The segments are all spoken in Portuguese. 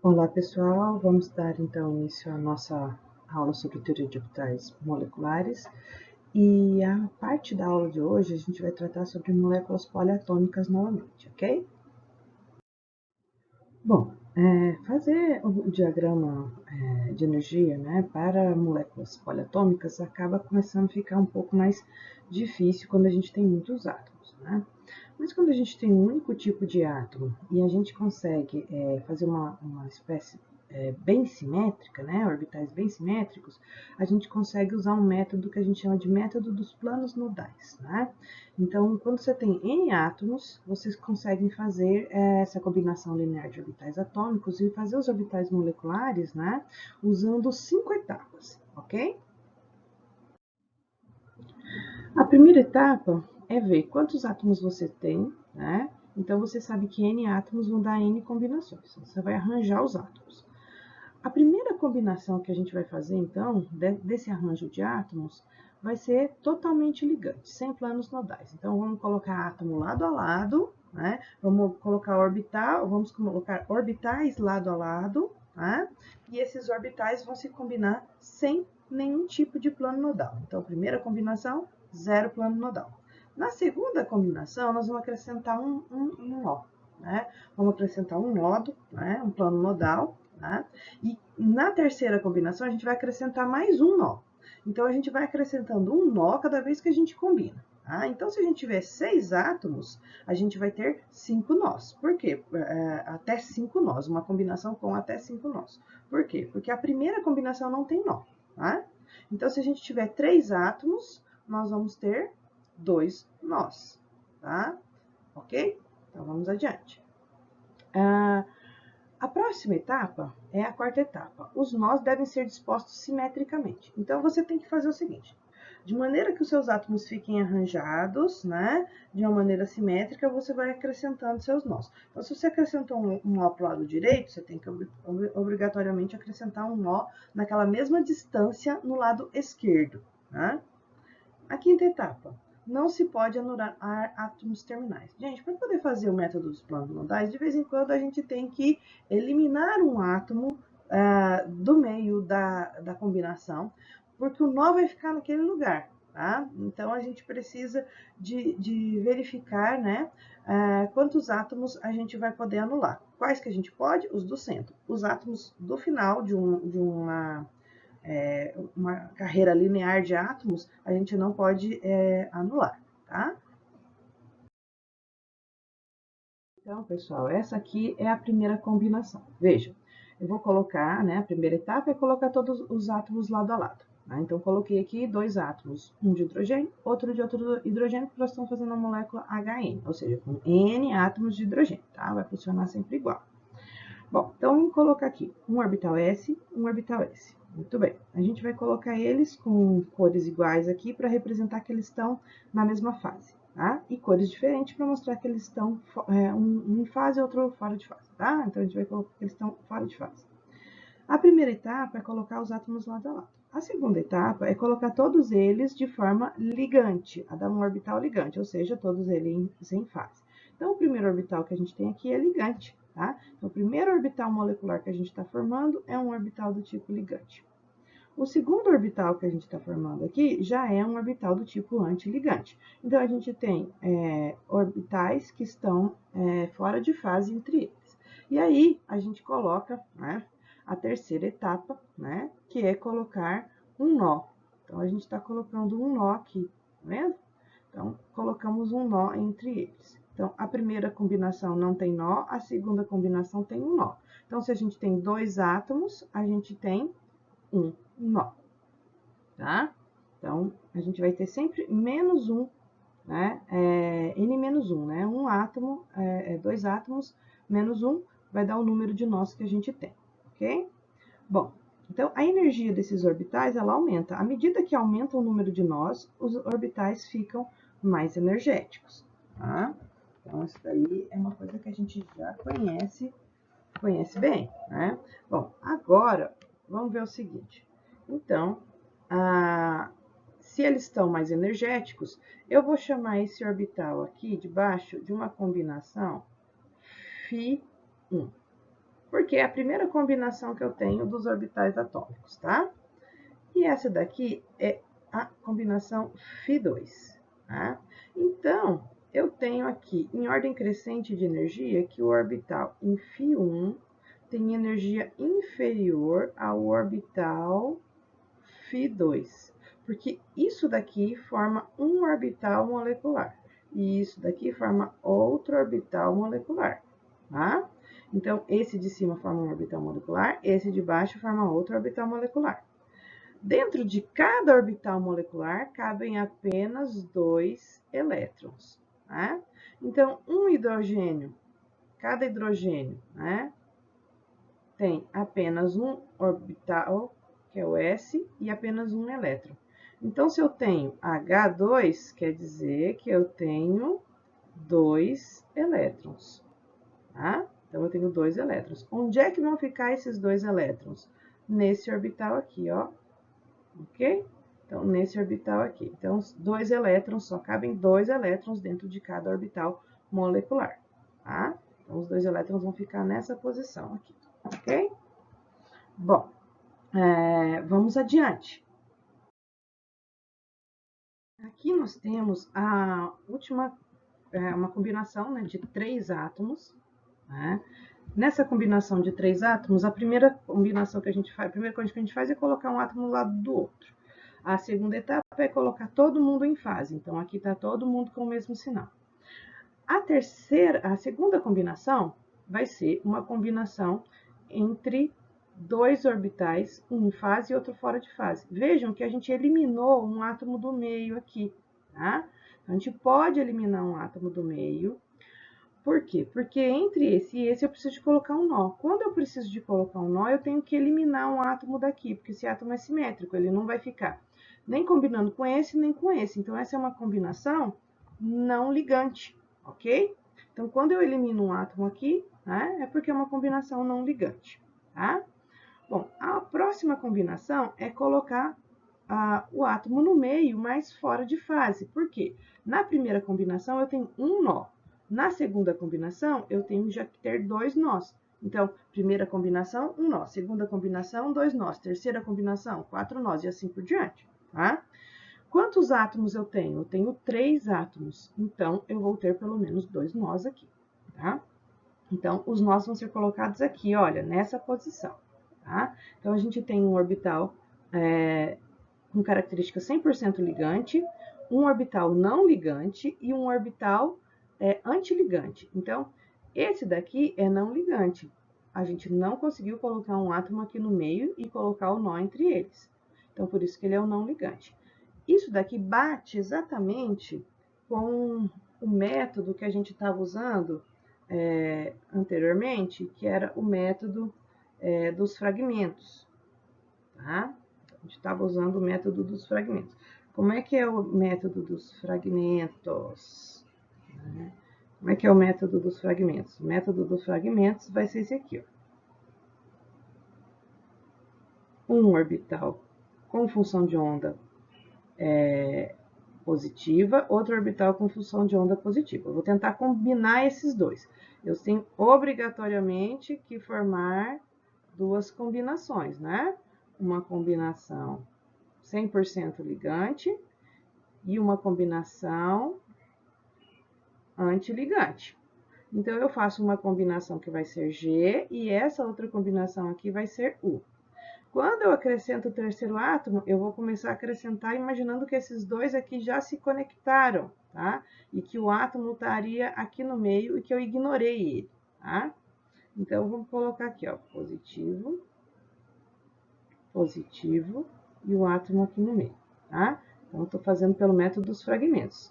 Olá pessoal, vamos dar então início à nossa aula sobre teoria de orbitais moleculares e a parte da aula de hoje a gente vai tratar sobre moléculas poliatômicas novamente, ok? Bom, fazer o diagrama de energia, né, para moléculas poliatômicas acaba começando a ficar um pouco mais difícil quando a gente tem muitos átomos, né? Mas quando a gente tem um único tipo de átomo e a gente consegue fazer uma espécie bem simétrica, né, orbitais bem simétricos, a gente consegue usar um método que a gente chama de método dos planos nodais, né? Então, quando você tem N átomos, vocês conseguem fazer essa combinação linear de orbitais atômicos e fazer os orbitais moleculares, né, usando 5 etapas, ok? A primeira etapa é ver quantos átomos você tem, né? Então você sabe que N átomos vão dar N combinações. Você vai arranjar os átomos. A primeira combinação que a gente vai fazer, então, desse arranjo de átomos, vai ser totalmente ligante, sem planos nodais. Então vamos colocar átomo lado a lado, né? Vamos colocar orbitais lado a lado, né? E esses orbitais vão se combinar sem nenhum tipo de plano nodal. Então, primeira combinação, zero plano nodal. Na segunda combinação, nós vamos acrescentar um nó, né? Vamos acrescentar um nodo, né? Um plano nodal, né? E na terceira combinação, a gente vai acrescentar mais um nó. Então, a gente vai acrescentando um nó cada vez que a gente combina. Tá? Então, se a gente tiver 6 átomos, a gente vai ter 5 nós. Por quê? Até 5 nós, uma combinação com até 5 nós. Por quê? Porque a primeira combinação não tem nó. Tá? Então, se a gente tiver 3 átomos, nós vamos ter 2 nós. Tá? Ok? Então, vamos adiante. A próxima etapa é a quarta etapa. Os nós devem ser dispostos simetricamente. Então, você tem que fazer o seguinte: de maneira que os seus átomos fiquem arranjados, né, de uma maneira simétrica, você vai acrescentando seus nós. Então, se você acrescentou um nó para o lado direito, você tem que obrigatoriamente acrescentar um nó naquela mesma distância no lado esquerdo. Né? A quinta etapa. Não se pode anular átomos terminais. Gente, para poder fazer o método dos planos nodais, de vez em quando a gente tem que eliminar um átomo do meio da combinação, porque o nó vai ficar naquele lugar. Tá? Então, a gente precisa de verificar, né, quantos átomos a gente vai poder anular. Quais que a gente pode? Os do centro. Os átomos do final de uma carreira linear de átomos, a gente não pode anular, tá? Então, pessoal, essa aqui é a primeira combinação. Veja, eu vou colocar, né, a primeira etapa é colocar todos os átomos lado a lado. Tá? Então, coloquei aqui 2 átomos, um de hidrogênio, outro de outro hidrogênio, porque nós estamos fazendo a molécula HN, ou seja, com N átomos de hidrogênio, tá? Vai funcionar sempre igual. Bom, então vamos colocar aqui um orbital S, um orbital S. Muito bem. A gente vai colocar eles com cores iguais aqui para representar que eles estão na mesma fase, tá? E cores diferentes para mostrar que eles estão um em fase e outro fora de fase, tá? Então a gente vai colocar que eles estão fora de fase. A primeira etapa é colocar os átomos lado a lado. A segunda etapa é colocar todos eles de forma ligante, a dar um orbital ligante, ou seja, todos eles em fase. Então, o primeiro orbital que a gente tem aqui é ligante, tá? Então, o primeiro orbital molecular que a gente está formando é um orbital do tipo ligante. O segundo orbital que a gente está formando aqui já é um orbital do tipo antiligante. Então, a gente tem orbitais que estão fora de fase entre eles. E aí, a gente coloca, né, a terceira etapa, né, que é colocar um nó. Então, a gente está colocando um nó aqui, tá vendo? Então, colocamos um nó entre eles. Então, a primeira combinação não tem nó, a segunda combinação tem um nó. Então, se a gente tem 2 átomos, a gente tem um nó, tá? Então, a gente vai ter sempre menos um, né? N menos um, né? Um átomo, 2 átomos menos um vai dar o número de nós que a gente tem, ok? Bom, então a energia desses orbitais ela aumenta. À medida que aumenta o número de nós, os orbitais ficam mais energéticos, tá? Então, isso daí é uma coisa que a gente já conhece bem, né? Bom, agora vamos ver o seguinte. Então, se eles estão mais energéticos, eu vou chamar esse orbital aqui de baixo de uma combinação Φ1. porque é a primeira combinação que eu tenho dos orbitais atômicos, tá? E essa daqui é a combinação Φ2, tá? Então, eu tenho aqui, em ordem crescente de energia, que o orbital em Φ1 tem energia inferior ao orbital Φ2, porque isso daqui forma um orbital molecular, e isso daqui forma outro orbital molecular, tá? Então, esse de cima forma um orbital molecular, esse de baixo forma outro orbital molecular. Dentro de cada orbital molecular cabem apenas 2 elétrons, né? Então, um hidrogênio, cada hidrogênio, né, tem apenas um orbital, que é o S, e apenas um elétron. Então, se eu tenho H2, quer dizer que eu tenho 2 elétrons, tá? Então, eu tenho 2 elétrons. Onde é que vão ficar esses 2 elétrons? Nesse orbital aqui, ó. Ok? Então, nesse orbital aqui. Então, 2 elétrons, só cabem 2 elétrons dentro de cada orbital molecular, tá? Então, os 2 elétrons vão ficar nessa posição aqui, ok? Bom, vamos adiante. Aqui nós temos a última, uma combinação, né, de 3 átomos, né? Nessa combinação de 3 átomos, a primeira combinação que a gente faz, a primeira coisa que a gente faz é colocar um átomo do lado do outro. A segunda etapa é colocar todo mundo em fase. Então, aqui está todo mundo com o mesmo sinal. A segunda combinação vai ser uma combinação entre 2 orbitais, um em fase e outro fora de fase. Vejam que a gente eliminou um átomo do meio aqui, tá? A gente pode eliminar um átomo do meio. Por quê? Porque entre esse e esse eu preciso de colocar um nó. Quando eu preciso de colocar um nó, eu tenho que eliminar um átomo daqui, porque esse átomo é simétrico, ele não vai ficar nem combinando com esse, nem com esse. Então, essa é uma combinação não ligante, ok? Então, quando eu elimino um átomo aqui, né, é porque é uma combinação não ligante, tá? Bom, a próxima combinação é colocar o átomo no meio, mas fora de fase. Por quê? Na primeira combinação, eu tenho um nó. Na segunda combinação, eu tenho já que ter 2 nós. Então, primeira combinação, um nó. Segunda combinação, 2 nós. Terceira combinação, 4 nós, e assim por diante, tá? Quantos átomos eu tenho? Eu tenho 3 átomos. Então, eu vou ter pelo menos 2 nós aqui, tá? Então, os nós vão ser colocados aqui, olha, nessa posição, tá? Então, a gente tem um orbital com característica 100% ligante, um orbital não ligante e um orbital antiligante. Então, esse daqui é não ligante. A gente não conseguiu colocar um átomo aqui no meio e colocar o nó entre eles. Então, por isso que ele é o não ligante. Isso daqui bate exatamente com o método que a gente estava usando anteriormente, que era o método dos fragmentos, tá? A gente estava usando o método dos fragmentos. Como é que é o método dos fragmentos? Como é que é o método dos fragmentos? O método dos fragmentos vai ser esse aqui, ó. Um orbital com função de onda positiva, outro orbital com função de onda positiva. Eu vou tentar combinar esses dois. Eu tenho obrigatoriamente que formar 2 combinações, né? Uma combinação 100% ligante e uma combinação antiligante. Então, eu faço uma combinação que vai ser G e essa outra combinação aqui vai ser U. Quando eu acrescento o terceiro átomo, eu vou começar a acrescentar imaginando que esses dois aqui já se conectaram, tá? E que o átomo estaria aqui no meio e que eu ignorei ele, tá? Então, vamos colocar aqui, ó, positivo, positivo e o átomo aqui no meio, tá? Então, eu tô fazendo pelo método dos fragmentos,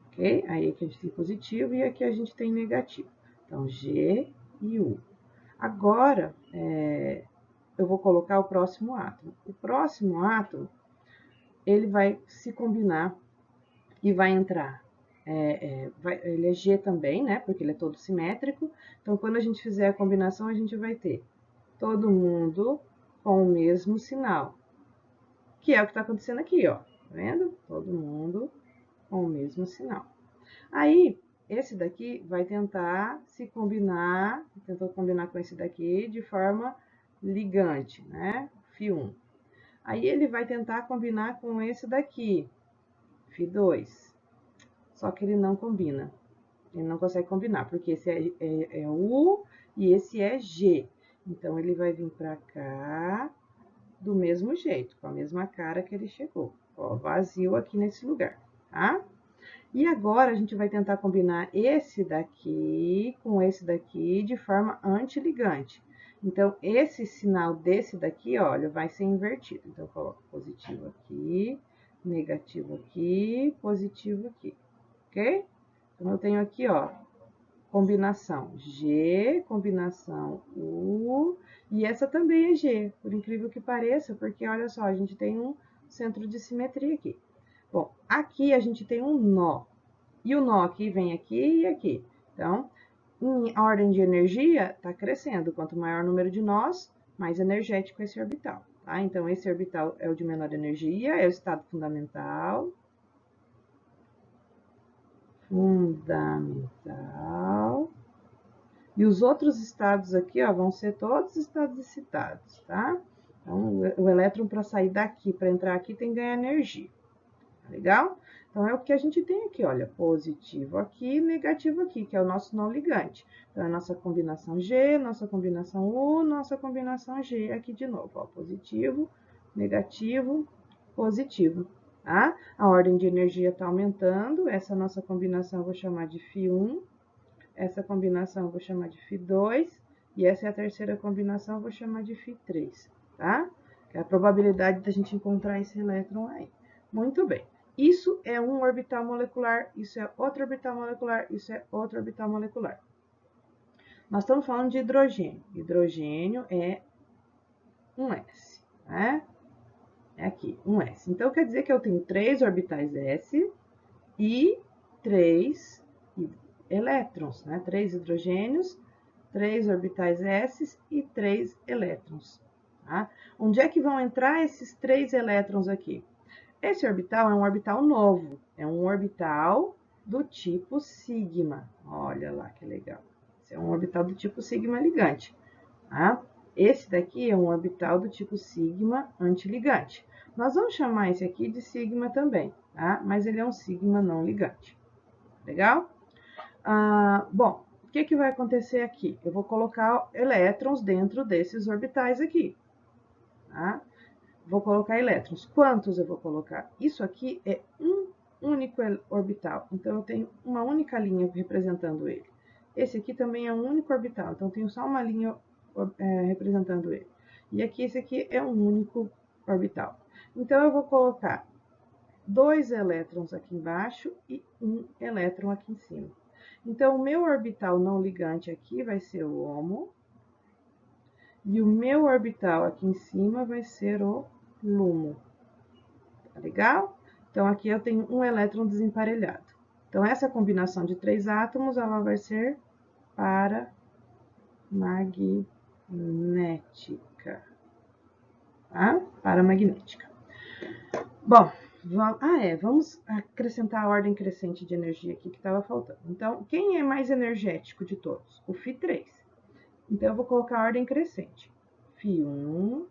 ok? Aí aqui a gente tem positivo e aqui a gente tem negativo. Então, G e U. Agora, eu vou colocar o próximo átomo. O próximo átomo, ele vai se combinar e vai entrar. Ele é G também, né? Porque ele é todo simétrico. Então, quando a gente fizer a combinação, a gente vai ter todo mundo com o mesmo sinal. Que é o que está acontecendo aqui, ó. Tá vendo? Todo mundo com o mesmo sinal. Aí, esse daqui vai tentar se combinar, tentou combinar com esse daqui de forma ligante, né? Φ1. Aí ele vai tentar combinar com esse daqui, Φ2. Só que ele não combina. Ele não consegue combinar, porque esse é U e esse é G. Então, ele vai vir para cá do mesmo jeito, com a mesma cara que ele chegou. Ó, vazio aqui nesse lugar, tá? E agora, a gente vai tentar combinar esse daqui com esse daqui de forma antiligante. Então, esse sinal desse daqui, olha, vai ser invertido. Então, eu coloco positivo aqui, negativo aqui, positivo aqui, ok? Então, eu tenho aqui, ó, combinação G, combinação U, e essa também é G, por incrível que pareça, porque olha só, a gente tem um centro de simetria aqui. Bom, aqui a gente tem um nó, e o nó aqui vem aqui e aqui. Então, em ordem de energia, está crescendo. Quanto maior o número de nós, mais energético é esse orbital, tá? Então, esse orbital é o de menor energia, é o estado fundamental. E os outros estados aqui, ó, vão ser todos estados excitados, tá? Então, o elétron, para sair daqui, para entrar aqui, tem que ganhar energia. Tá legal? Então, é o que a gente tem aqui, olha, positivo aqui, negativo aqui, que é o nosso não ligante. Então, é a nossa combinação G, nossa combinação U, nossa combinação G aqui de novo, ó, positivo, negativo, positivo, tá? A ordem de energia está aumentando, essa nossa combinação eu vou chamar de Φ1, essa combinação eu vou chamar de Φ2, e essa é a terceira combinação, eu vou chamar de Φ3, tá? Que é a probabilidade da gente encontrar esse elétron aí. Muito bem. Isso é um orbital molecular, isso é outro orbital molecular, isso é outro orbital molecular. Nós estamos falando de hidrogênio. Hidrogênio é um S, né? É aqui, um S. Então, quer dizer que eu tenho 3 orbitais S e 3 elétrons, né? 3 hidrogênios, 3 orbitais S e 3 elétrons, tá? Onde é que vão entrar esses 3 elétrons aqui? Esse orbital é um orbital novo, é um orbital do tipo sigma. Olha lá que legal. Esse é um orbital do tipo sigma ligante, tá? Esse daqui é um orbital do tipo sigma antiligante. Nós vamos chamar esse aqui de sigma também, tá? Mas ele é um sigma não ligante. Legal? Bom, o que vai acontecer aqui? Eu vou colocar elétrons dentro desses orbitais aqui, tá? Vou colocar elétrons. Quantos eu vou colocar? Isso aqui é um único orbital, então eu tenho uma única linha representando ele. Esse aqui também é um único orbital, então eu tenho só uma linha representando ele. E aqui, esse aqui é um único orbital. Então, eu vou colocar 2 elétrons aqui embaixo e 1 elétron aqui em cima. Então, o meu orbital não ligante aqui vai ser o HOMO, e o meu orbital aqui em cima vai ser o LUMO. Tá legal? Então, aqui eu tenho um elétron desemparelhado. Então, essa combinação de 3 átomos, ela vai ser paramagnética. Tá? Paramagnética. Bom, vamos acrescentar a ordem crescente de energia aqui que estava faltando. Então, quem é mais energético de todos? O Φ3. Então, eu vou colocar a ordem crescente. Φ1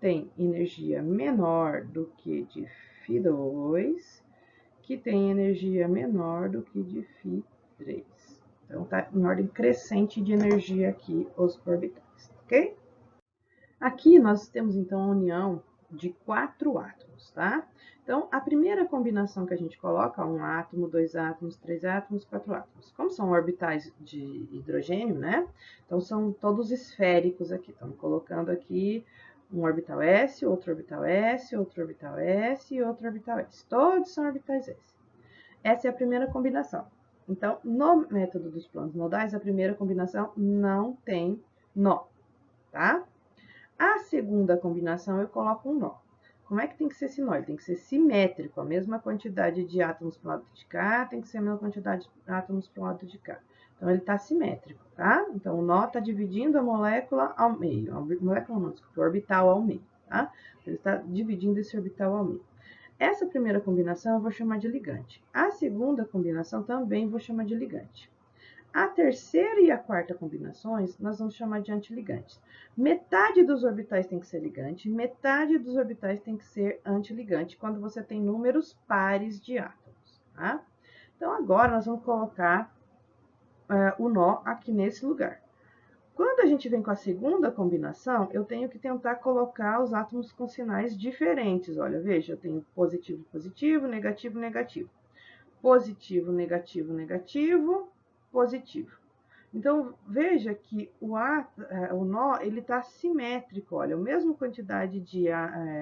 tem energia menor do que de Φ2, que tem energia menor do que de Φ3. Então, tá em ordem crescente de energia aqui os orbitais, ok? Aqui nós temos, então, a união de 4 átomos, tá? Então, a primeira combinação que a gente coloca, 1 átomo, 2 átomos, 3 átomos, 4 átomos. Como são orbitais de hidrogênio, né? Então, são todos esféricos aqui. Estamos colocando aqui um orbital S, outro orbital S, outro orbital S e outro orbital S. Todos são orbitais S. Essa é a primeira combinação. Então, no método dos planos nodais, a primeira combinação não tem nó, tá? A segunda combinação, eu coloco um nó. Como é que tem que ser esse nó? Ele tem que ser simétrico, a mesma quantidade de átomos para o lado de cá tem que ser a mesma quantidade de átomos para o lado de cá. Então, ele está simétrico, tá? Então, o nó está dividindo a molécula ao meio. A molécula não, desculpa, o orbital ao meio, tá? Ele está dividindo esse orbital ao meio. Essa primeira combinação eu vou chamar de ligante. A segunda combinação também vou chamar de ligante. A terceira e a quarta combinações, nós vamos chamar de antiligantes. Metade dos orbitais tem que ser ligante, metade dos orbitais tem que ser antiligante, quando você tem números pares de átomos, tá? Então, agora nós vamos colocar o nó aqui nesse lugar. Quando a gente vem com a segunda combinação, eu tenho que tentar colocar os átomos com sinais diferentes. Olha, veja, eu tenho positivo, positivo, negativo, negativo. Positivo, negativo, negativo, positivo. Então, veja que o nó, ele está simétrico, olha, a mesma quantidade de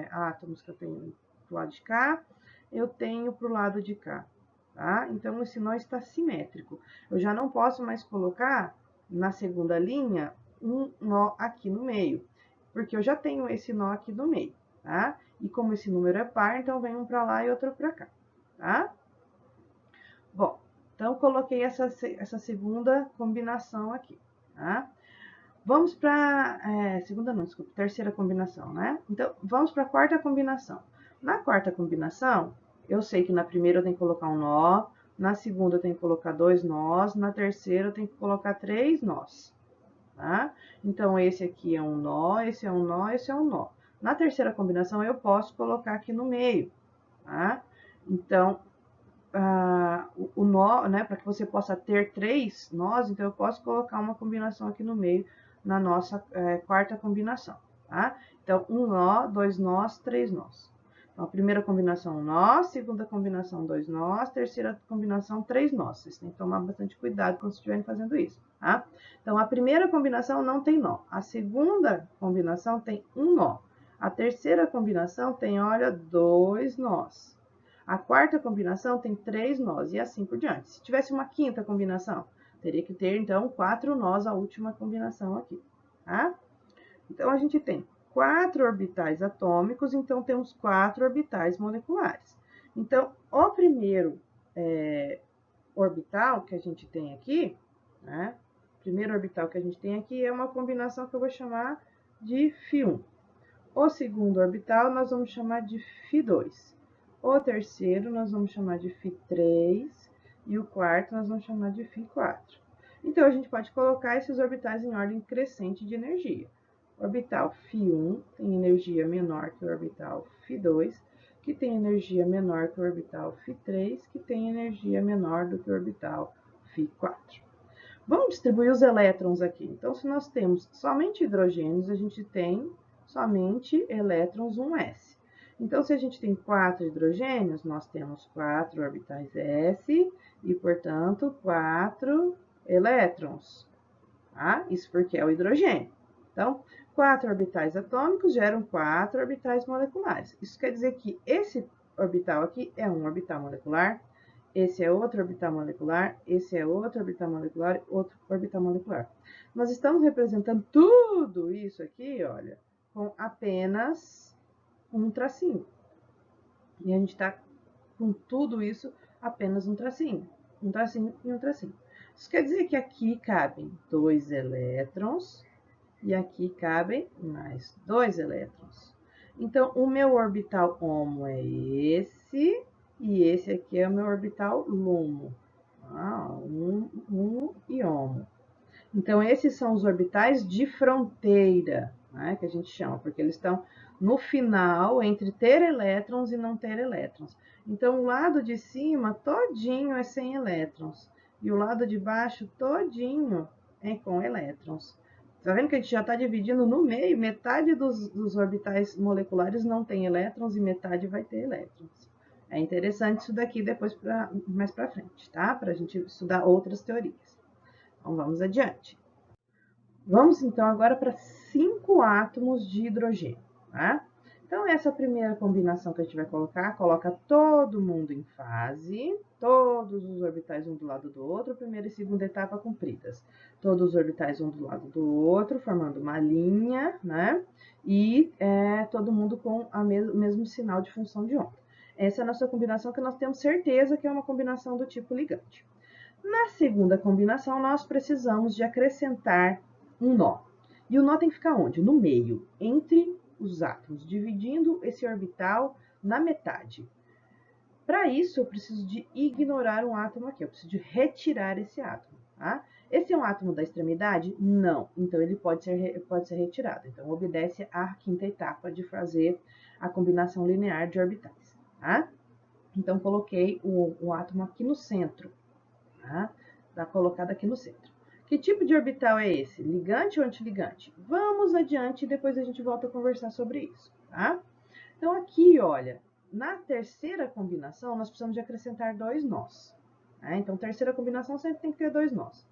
átomos que eu tenho do lado de cá, eu tenho para o lado de cá, tá? Então, esse nó está simétrico. Eu já não posso mais colocar na segunda linha um nó aqui no meio, porque eu já tenho esse nó aqui no meio, tá? E como esse número é par, então vem um para lá e outro para cá, tá? Bom, então coloquei essa segunda combinação aqui, tá? Vamos para segunda não, desculpa, terceira combinação, né? Então, vamos para a quarta combinação. Na quarta combinação, eu sei que na primeira eu tenho que colocar um nó, na segunda eu tenho que colocar 2 nós, na terceira eu tenho que colocar 3 nós, tá? Então, esse aqui é um nó, esse é um nó, esse é um nó. Na terceira combinação, eu posso colocar aqui no meio, tá? Então, o nó, né, para que você possa ter 3 nós, então eu posso colocar uma combinação aqui no meio na nossa quarta combinação, tá? Então, um nó, 2 nós, 3 nós. Então, a primeira combinação, um nó, segunda combinação, 2 nós, terceira combinação, 3 nós. Vocês têm que tomar bastante cuidado quando estiverem fazendo isso, tá? Então, a primeira combinação não tem nó, a segunda combinação tem um nó, a terceira combinação tem, olha, 2 nós. A quarta combinação tem 3 nós e assim por diante. Se tivesse uma quinta combinação, teria que ter, então, 4 nós a última combinação aqui, tá? Então, a gente tem 4 orbitais atômicos, então temos 4 orbitais moleculares. Então, o primeiro orbital que a gente tem aqui, né? O primeiro orbital que a gente tem aqui é uma combinação que eu vou chamar de Φ1. O segundo orbital nós vamos chamar de Φ2. O terceiro nós vamos chamar de Φ3 e o quarto nós vamos chamar de Φ4. Então, a gente pode colocar esses orbitais em ordem crescente de energia. O orbital Φ1 tem energia menor que o orbital Φ2, que tem energia menor que o orbital Φ3, que tem energia menor do que o orbital Φ4. Vamos distribuir os elétrons aqui. Então, se nós temos somente hidrogênios, a gente tem somente elétrons 1s. Então, se a gente tem 4 hidrogênios, nós temos 4 orbitais s e, portanto, 4 elétrons. Tá? Isso porque é o hidrogênio. Então, 4 orbitais atômicos geram 4 orbitais moleculares. Isso quer dizer que esse orbital aqui é um orbital molecular, esse é outro orbital molecular, esse é outro orbital molecular, outro orbital molecular. Nós estamos representando tudo isso aqui, olha, com apenas um tracinho. E a gente está com tudo isso apenas um tracinho e um tracinho. Isso quer dizer que aqui cabem 2 elétrons e aqui cabem mais 2 elétrons. Então, o meu orbital HOMO é esse, e esse aqui é o meu orbital LUMO. HOMO e HOMO. Então, esses são os orbitais de fronteira, né, que a gente chama, porque eles estão no final entre ter elétrons e não ter elétrons. Então, o lado de cima todinho é sem elétrons, e o lado de baixo todinho é com elétrons. Tá vendo que a gente já está dividindo no meio, metade dos orbitais moleculares não tem elétrons e metade vai ter elétrons. É interessante isso daqui depois, mais para frente, tá? Para a gente estudar outras teorias. Então, vamos adiante. Vamos, então, agora para 5 átomos de hidrogênio, tá? Então, essa primeira combinação que a gente vai colocar, coloca todo mundo em fase, todos os orbitais um do lado do outro, primeira e segunda etapa cumpridas. Todos os orbitais um do lado do outro, formando uma linha, né? E todo mundo com o mesmo sinal de função de onda. Essa é a nossa combinação que nós temos certeza que é uma combinação do tipo ligante. Na segunda combinação, nós precisamos de acrescentar um nó. E o nó tem que ficar onde? No meio, entre os átomos, dividindo esse orbital na metade. Para isso, eu preciso de ignorar um átomo aqui, eu preciso de retirar esse átomo, tá? Esse é um átomo da extremidade? Não. Então, ele pode ser retirado. Então, obedece à quinta etapa de fazer a combinação linear de orbitais, tá? Então, coloquei o átomo aqui no centro, tá? Tá colocado aqui no centro. Que tipo de orbital é esse? Ligante ou antiligante? Vamos adiante e depois a gente volta a conversar sobre isso, tá? Então, aqui, olha, na terceira combinação, nós precisamos de acrescentar 2 nós. Tá? Então, terceira combinação sempre tem que ter 2 nós.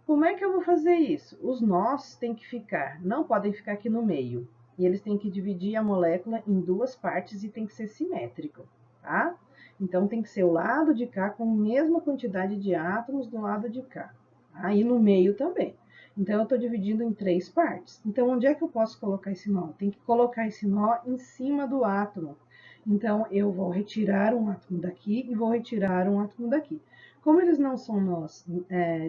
Como é que eu vou fazer isso? Os nós têm que ficar, não podem ficar aqui no meio. E eles têm que dividir a molécula em 2 partes e tem que ser simétrico, tá? Então, tem que ser o lado de cá com a mesma quantidade de átomos do lado de cá. Tá? E no meio também. Então, eu estou dividindo em 3 partes. Então, onde é que eu posso colocar esse nó? Tem que colocar esse nó em cima do átomo. Então, eu vou retirar um átomo daqui e vou retirar um átomo daqui. Como eles não são nós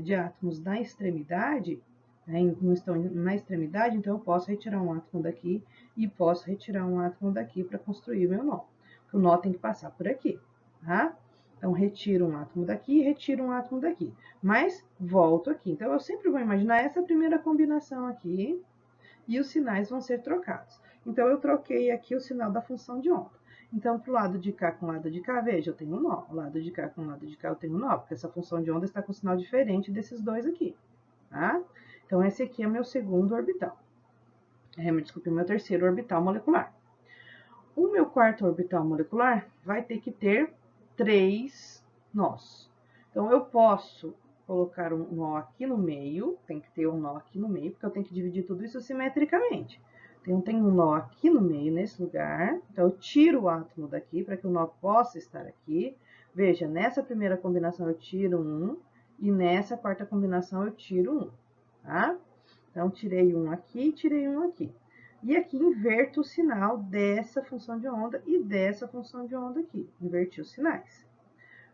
de átomos da extremidade, não estão na extremidade, então eu posso retirar um átomo daqui e posso retirar um átomo daqui para construir o meu nó. O nó tem que passar por aqui, tá? Então, retiro um átomo daqui e retiro um átomo daqui. Mas, volto aqui. Então, eu sempre vou imaginar essa primeira combinação aqui e os sinais vão ser trocados. Então, eu troquei aqui o sinal da função de onda. Então, para o lado de cá com o lado de cá, veja, eu tenho um nó. O lado de cá com o lado de cá, eu tenho um nó, porque essa função de onda está com sinal diferente desses dois aqui, tá? Então, esse aqui é meu segundo orbital. Desculpe, meu terceiro orbital molecular. O meu quarto orbital molecular vai ter que ter 3 nós. Então, eu posso colocar um nó aqui no meio, tem que ter um nó aqui no meio, porque eu tenho que dividir tudo isso simetricamente. Então, tem um nó aqui no meio, nesse lugar. Então, eu tiro o átomo daqui, para que o nó possa estar aqui. Veja, nessa primeira combinação eu tiro um, e nessa quarta combinação eu tiro um, tá? Então, tirei um aqui e tirei um aqui. E aqui inverto o sinal dessa função de onda e dessa função de onda aqui. Inverti os sinais.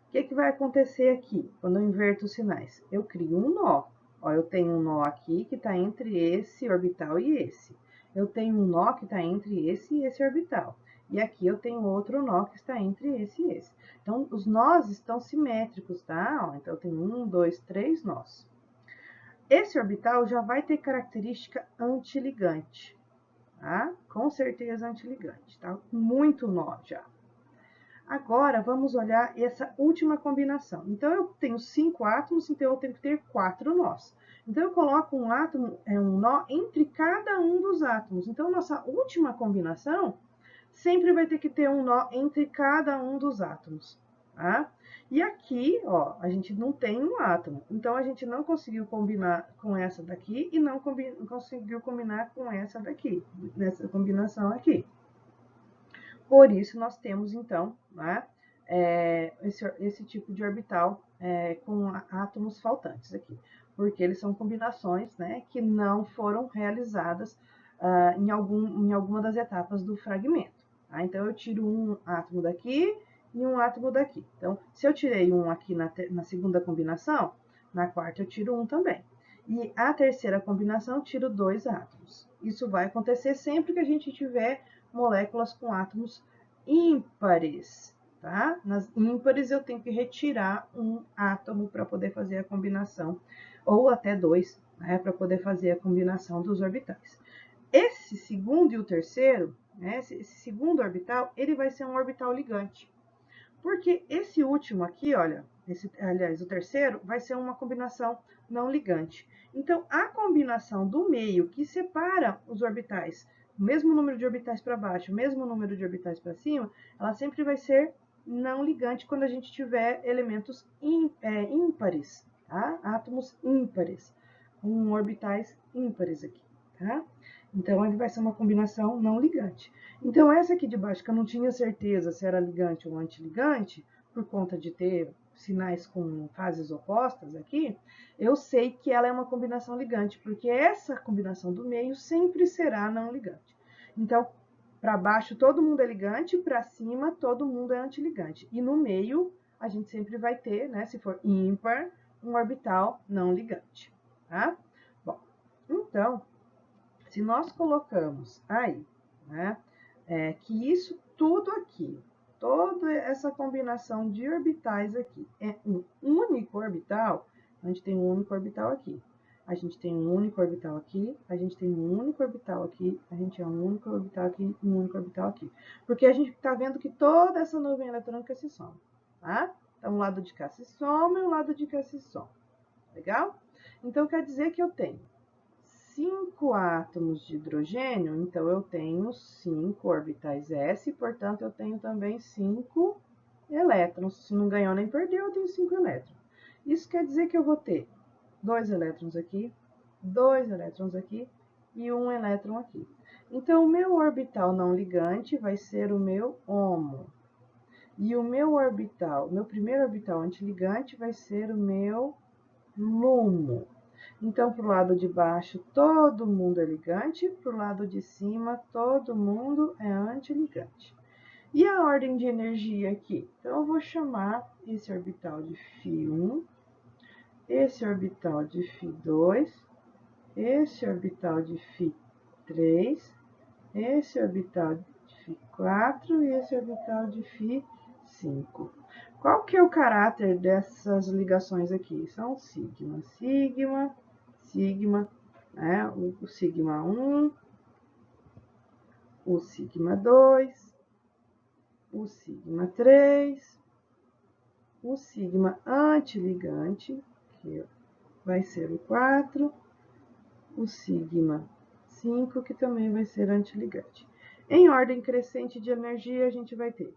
O que vai acontecer aqui, quando eu inverto os sinais? Eu crio um nó. Ó, eu tenho um nó aqui que está entre esse orbital e esse. Eu tenho um nó que está entre esse e esse orbital. E aqui eu tenho outro nó que está entre esse e esse. Então, os nós estão simétricos, tá? Ó, então, eu tenho 1, 2, 3 nós. Esse orbital já vai ter característica antiligante, tá? Com certeza antiligante, tá? Muito nó já. Agora, vamos olhar essa última combinação. Então, eu tenho 5 átomos, então eu tenho que ter 4 nós. Então, eu coloco um átomo, um nó entre cada um dos átomos. Então, nossa última combinação sempre vai ter que ter um nó entre cada um dos átomos, tá? E aqui, ó, a gente não tem um átomo. Então, a gente não conseguiu combinar com essa daqui e não conseguiu combinar com essa daqui, nessa combinação aqui. Por isso, nós temos, então, né, esse tipo de orbital com átomos faltantes aqui, porque eles são combinações, né, que não foram realizadas em alguma das etapas do fragmento. Tá? Então, eu tiro um átomo daqui e um átomo daqui. Então, se eu tirei um aqui na segunda combinação, na quarta eu tiro um também. E a terceira combinação, eu tiro 2 átomos. Isso vai acontecer sempre que a gente tiver moléculas com átomos ímpares, tá? Nas ímpares eu tenho que retirar um átomo para poder fazer a combinação, ou até 2, né, para poder fazer a combinação dos orbitais. Esse segundo e o terceiro, né, esse segundo orbital, ele vai ser um orbital ligante. Porque esse último aqui, olha, aliás, o terceiro, vai ser uma combinação não ligante. Então, a combinação do meio que separa os orbitais, o mesmo número de orbitais para baixo, o mesmo número de orbitais para cima, ela sempre vai ser não ligante quando a gente tiver elementos ímpares, tá? Átomos ímpares, com orbitais ímpares aqui, tá? Então, ele vai ser uma combinação não ligante. Então, essa aqui de baixo, que eu não tinha certeza se era ligante ou antiligante, por conta de ter sinais com fases opostas aqui, eu sei que ela é uma combinação ligante, porque essa combinação do meio sempre será não ligante. Então, para baixo todo mundo é ligante, para cima todo mundo é antiligante. E no meio, a gente sempre vai ter, né, se for ímpar, um orbital não ligante, tá? Bom, então, se nós colocamos aí, né, que isso tudo aqui, toda essa combinação de orbitais aqui é um único orbital, a gente tem um único orbital aqui. A gente tem um único orbital aqui, a gente tem um único orbital aqui, a gente tem um único orbital aqui e um único orbital aqui. Porque a gente está vendo que toda essa nuvem eletrônica se soma, tá? Então, o lado de cá se soma e o lado de cá se soma. Legal? Então, quer dizer que eu tenho 5 átomos de hidrogênio, então eu tenho 5 orbitais s, portanto, eu tenho também 5 elétrons. Se não ganhou nem perdeu, eu tenho 5 elétrons. Isso quer dizer que eu vou ter 2 elétrons aqui, 2 elétrons aqui e 1 elétron aqui. Então, o meu orbital não ligante vai ser o meu HOMO. E o meu primeiro orbital antiligante vai ser o meu LUMO. Então, para o lado de baixo, todo mundo é ligante, para o lado de cima, todo mundo é antiligante. E a ordem de energia aqui? Então, eu vou chamar esse orbital de Φ1, esse orbital de Φ2, esse orbital de Φ3, esse orbital de Φ4 e esse orbital de Φ5. Qual que é o caráter dessas ligações aqui? São sigma, sigma, sigma, né? O sigma 1, o sigma 2, o sigma 3, o sigma antiligante, que vai ser o 4, o sigma 5, que também vai ser antiligante. Em ordem crescente de energia, a gente vai ter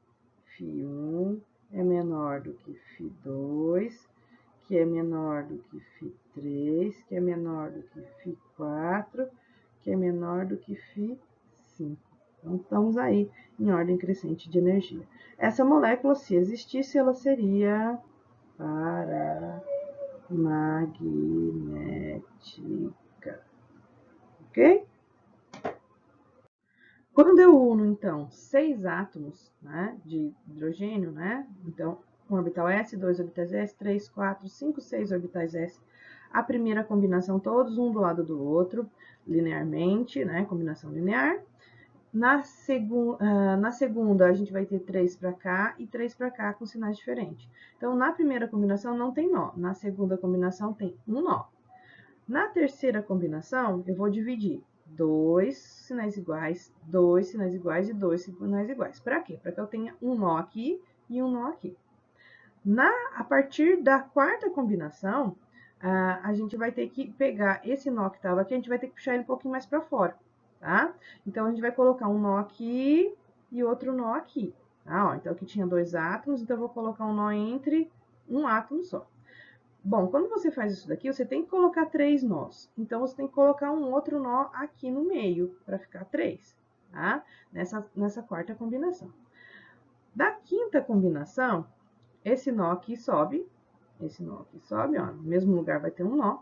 Φ1 é menor do que Φ2, que é menor do que Φ3, que é menor do que Φ4, que é menor do que Φ5. Então, estamos aí em ordem crescente de energia. Essa molécula, se existisse, ela seria paramagnética. Ok? Quando eu uno, então, 6 átomos, né, de hidrogênio, né? Então, um orbital S, 2 orbitais S, 3, 4, 5, 6 orbitais S. A primeira combinação, todos um do lado do outro, linearmente, né? Combinação linear. Na segunda, a gente vai ter 3 para cá e 3 para cá com sinais diferentes. Então, na primeira combinação não tem nó. Na segunda combinação tem um nó. Na terceira combinação, eu vou dividir 2 sinais iguais, 2 sinais iguais e 2 sinais iguais. Para quê? Para que eu tenha um nó aqui e um nó aqui. A partir da quarta combinação, a gente vai ter que pegar esse nó que estava aqui, a gente vai ter que puxar ele um pouquinho mais para fora, tá? Então, a gente vai colocar um nó aqui e outro nó aqui, tá? Ó, então, aqui tinha 2 átomos, então eu vou colocar um nó entre um átomo só. Bom, quando você faz isso daqui, você tem que colocar 3 nós. Então, você tem que colocar um outro nó aqui no meio, para ficar 3, tá? Nessa quarta combinação. Da quinta combinação, esse nó aqui sobe, ó, no mesmo lugar vai ter um nó,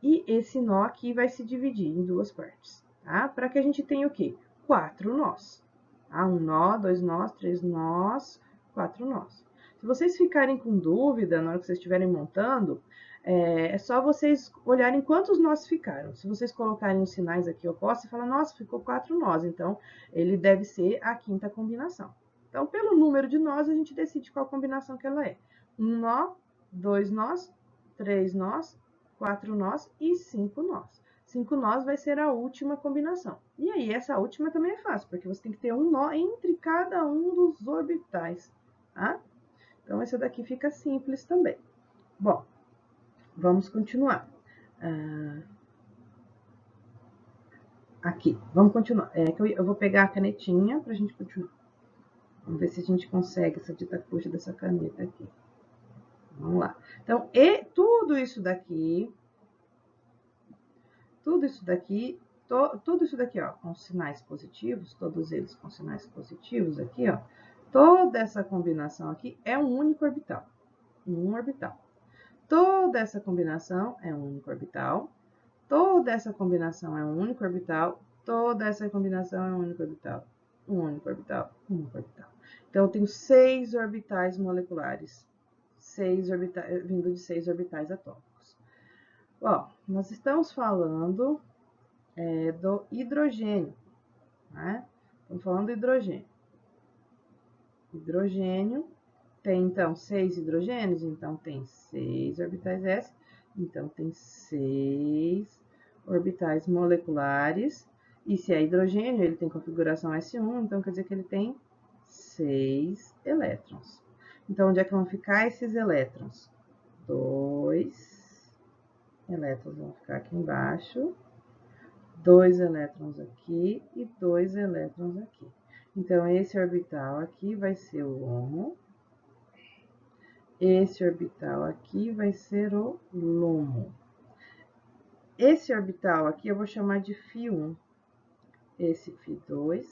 e esse nó aqui vai se dividir em 2 partes, tá? Para que a gente tenha o quê? 4 nós. Tá? Um nó, 2 nós, 3 nós, 4 nós. Se vocês ficarem com dúvida na hora que vocês estiverem montando, é só vocês olharem quantos nós ficaram. Se vocês colocarem os sinais aqui opostos, você fala, nossa, ficou 4 nós, então ele deve ser a quinta combinação. Então, pelo número de nós, a gente decide qual combinação que ela é. Um nó, 2 nós, 3 nós, 4 nós e 5 nós. 5 nós vai ser a última combinação. E aí, essa última também é fácil, porque você tem que ter um nó entre cada um dos orbitais, tá? Então, essa daqui fica simples também. Bom, vamos continuar. Aqui, vamos continuar. Eu vou pegar a canetinha para a gente continuar. Vamos ver se a gente consegue essa dita cuja dessa caneta aqui. Vamos lá. Então, tudo isso daqui, ó, com sinais positivos, todos eles com sinais positivos aqui, ó. Toda essa combinação aqui é um único orbital. Um orbital. Toda essa combinação é um único orbital. Toda essa combinação é um único orbital. Toda essa combinação é um único orbital. Um único orbital, um único orbital. Então, eu tenho 6 orbitais moleculares. Vindo de 6 orbitais atômicos. Bom, nós estamos falando do hidrogênio, né? Estamos falando do hidrogênio. hidrogênio, tem então 6 hidrogênios, então tem 6 orbitais s, então tem 6 orbitais moleculares, e se é hidrogênio, ele tem configuração S1, então quer dizer que ele tem 6 elétrons. Então, onde é que vão ficar esses elétrons? 2 elétrons vão ficar aqui embaixo, 2 elétrons aqui e 2 elétrons aqui. Então, esse orbital aqui vai ser o HOMO, esse orbital aqui vai ser o LUMO. Esse orbital aqui eu vou chamar de Φ1, esse Φ2,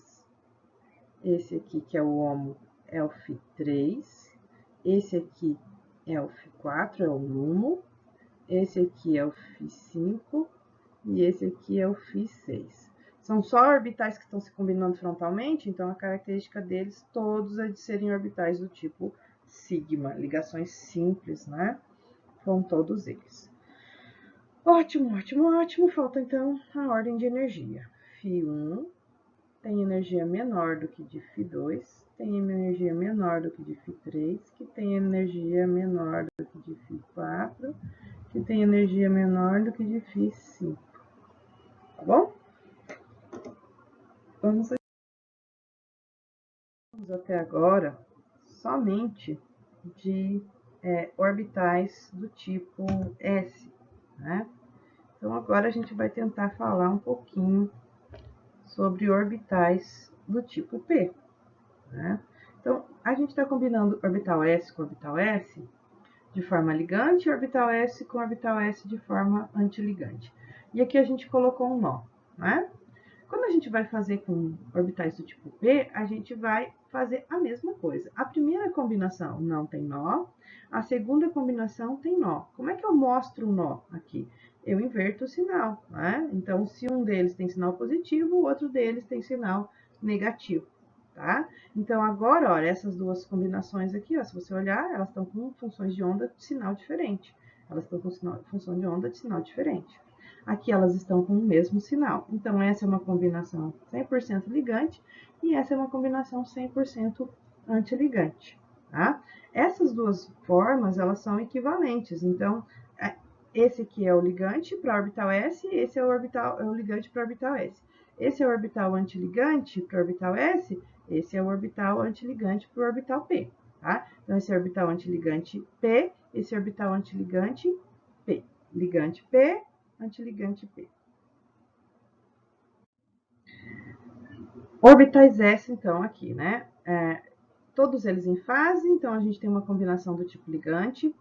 esse aqui que é o HOMO é o Φ3, esse aqui é o Φ4, é o LUMO, esse aqui é o Φ5 e esse aqui é o Φ6. São só orbitais que estão se combinando frontalmente, então a característica deles todos é de serem orbitais do tipo sigma, ligações simples, né? Com todos eles. Ótimo, ótimo, ótimo. Falta então a ordem de energia. Φ1 tem energia menor do que de Φ2, tem energia menor do que de Φ3, que tem energia menor do que de Φ4, que tem energia menor do que de Φ5. Tá bom? Vamos até agora somente de orbitais do tipo S, né? Então, agora a gente vai tentar falar um pouquinho sobre orbitais do tipo P, né? Então, a gente está combinando orbital S com orbital S de forma ligante e orbital S com orbital S de forma antiligante. E aqui a gente colocou um nó, né? Quando a gente vai fazer com orbitais do tipo P, a gente vai fazer a mesma coisa. A primeira combinação não tem nó, a segunda combinação tem nó. Como é que eu mostro o nó aqui? Eu inverto o sinal, né? Então, se um deles tem sinal positivo, o outro deles tem sinal negativo, tá? Então, agora, olha, essas duas combinações aqui, ó, se você olhar, elas estão com funções de onda de sinal diferente. Elas estão com função de onda de sinal diferente. Aqui elas estão com o mesmo sinal. Então, essa é uma combinação 100% ligante e essa é uma combinação 100% antiligante, tá? Essas duas formas, elas são equivalentes. Então, esse aqui é o ligante para orbital S, esse é o ligante para orbital S. Esse é o orbital antiligante para orbital S, esse é o orbital antiligante para o orbital P, tá? Então, esse é o orbital antiligante P, esse é o orbital antiligante P. Ligante P, antiligante P. Orbitais S, então, aqui, né? Todos eles em fase, então a gente tem uma combinação do tipo ligante.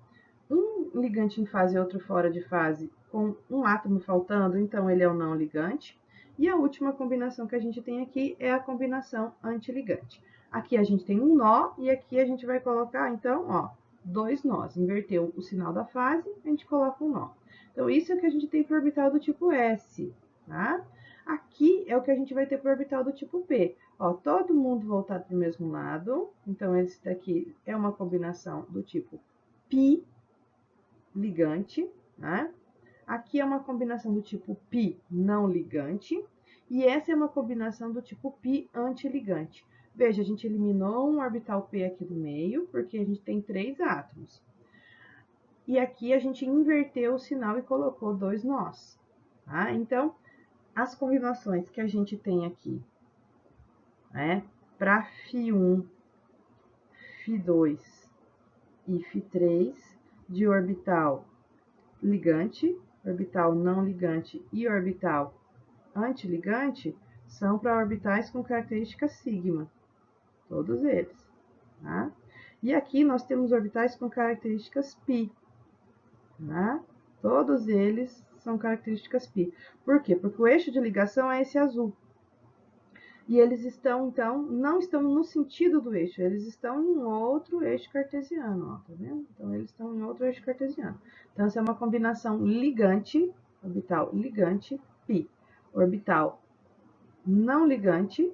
Um ligante em fase e outro fora de fase, com um átomo faltando, então ele é o não ligante. E a última combinação que a gente tem aqui é a combinação antiligante. Aqui a gente tem um nó e aqui a gente vai colocar, então, ó, 2 nós. Inverteu o sinal da fase, a gente coloca um nó. Então, isso é o que a gente tem para o orbital do tipo S, tá? Aqui é o que a gente vai ter para o orbital do tipo P. Ó, todo mundo voltado para o mesmo lado. Então, esse daqui é uma combinação do tipo π ligante, né? Aqui é uma combinação do tipo π não ligante. E essa é uma combinação do tipo π antiligante. Veja, a gente eliminou um orbital P aqui do meio, porque a gente tem 3 átomos. E aqui a gente inverteu o sinal e colocou 2 nós. Tá? Então, as combinações que a gente tem aqui, né, para Φ1, Φ2 e Φ3, de orbital ligante, orbital não ligante e orbital antiligante, são para orbitais com característica sigma, todos eles. Tá? E aqui nós temos orbitais com características π. Tá? Todos eles são características π. Por quê? Porque o eixo de ligação é esse azul. E eles estão, então, não estão no sentido do eixo, eles estão em outro eixo cartesiano, ó, tá vendo? Então, eles estão em outro eixo cartesiano. Então, essa é uma combinação ligante, orbital ligante, π. Orbital não ligante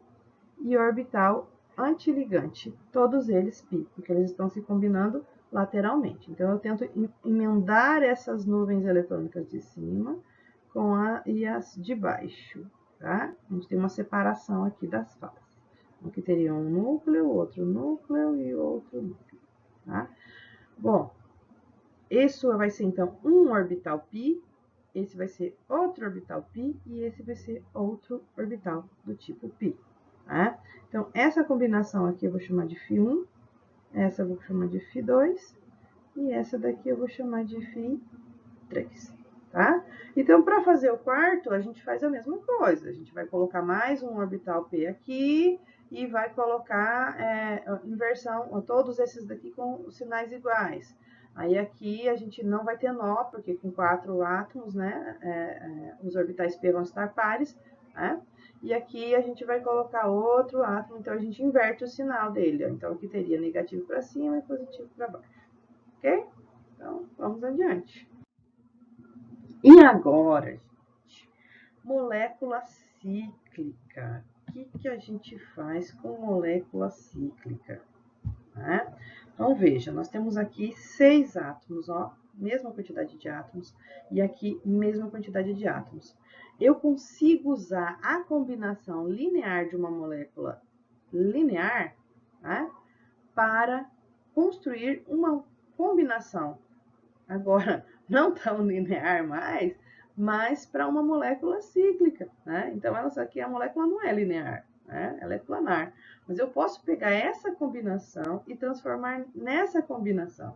e orbital antiligante, todos eles π, porque eles estão se combinando lateralmente. Então, eu tento emendar essas nuvens eletrônicas de cima com e as de baixo, tá? A gente tem uma separação aqui das fases. Aqui teria um núcleo, outro núcleo e outro núcleo, tá? Bom, isso vai ser, então, um orbital π, esse vai ser outro orbital π e esse vai ser outro orbital do tipo π, tá? Então, essa combinação aqui eu vou chamar de φ1, essa eu vou chamar de φ2 e essa daqui eu vou chamar de φ3, tá? Então, para fazer o quarto, a gente faz a mesma coisa. A gente vai colocar mais um orbital p aqui e vai colocar inversão, todos esses daqui com sinais iguais. Aí aqui a gente não vai ter nó, porque com 4 átomos, né, os orbitais p vão estar pares, né? E aqui a gente vai colocar outro átomo, então a gente inverte o sinal dele. Então aqui teria negativo para cima e positivo para baixo, ok? Então vamos adiante. E agora, gente, molécula cíclica. O que a gente faz com molécula cíclica? Né? Então, veja, nós temos aqui 6 átomos, ó, mesma quantidade de átomos, e aqui mesma quantidade de átomos. Eu consigo usar a combinação linear de uma molécula linear, né, para construir uma combinação. Agora, não tão linear mais, mas para uma molécula cíclica, né? Então, essa aqui, a molécula não é linear, né? Ela é planar. Mas eu posso pegar essa combinação e transformar nessa combinação.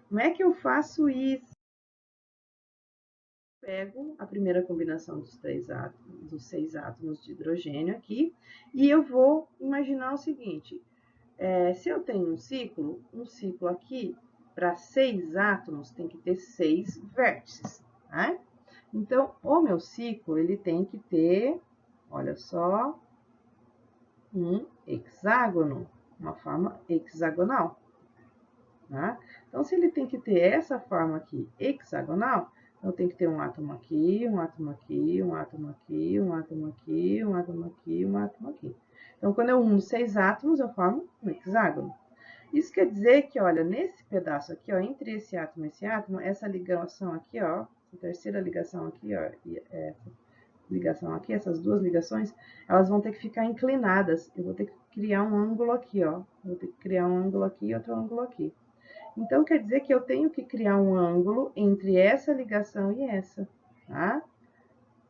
Como é que eu faço isso? Pego a primeira combinação dos 6 átomos de hidrogênio aqui, e eu vou imaginar o seguinte, se eu tenho um ciclo aqui, para 6 átomos, tem que ter 6 vértices, né? Então, o meu ciclo, ele tem que ter, olha só, um hexágono, uma forma hexagonal, tá? Então, se ele tem que ter essa forma aqui, hexagonal, então tem que ter um átomo aqui, um átomo aqui, um átomo aqui, um átomo aqui, um átomo aqui, um átomo aqui. Então, quando eu uno 6 átomos, eu formo um hexágono. Isso quer dizer que, olha, nesse pedaço aqui, ó, entre esse átomo e esse átomo, essa ligação aqui, ó, a terceira ligação aqui, ó, e essa ligação aqui, essas duas ligações, elas vão ter que ficar inclinadas. Eu vou ter que criar um ângulo aqui, ó. Vou ter que criar um ângulo aqui e outro ângulo aqui. Então, quer dizer que eu tenho que criar um ângulo entre essa ligação e essa, tá?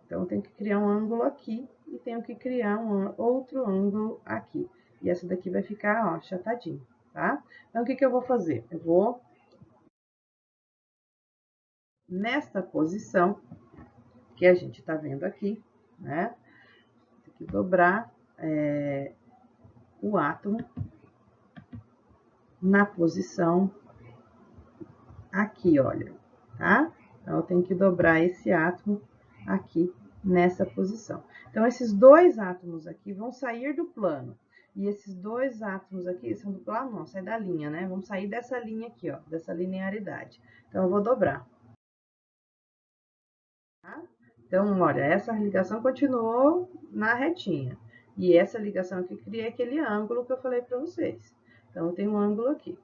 Então, eu tenho que criar um ângulo aqui e tenho que criar outro ângulo aqui. E essa daqui vai ficar, ó, achatadinho, tá? Então, o que eu vou fazer? Eu vou, nesta posição que a gente tá vendo aqui, né? Tem que dobrar o átomo na posição aqui, olha, tá? Então, eu tenho que dobrar esse átomo aqui nessa posição. Então, esses dois átomos aqui vão sair do plano. E esses dois átomos aqui são do plano, não, sai da linha, né? Vão sair dessa linha aqui, ó, dessa linearidade. Então, eu vou dobrar. Tá? Então, olha, essa ligação continuou na retinha. E essa ligação aqui cria aquele ângulo que eu falei para vocês. Então, eu tenho um ângulo aqui.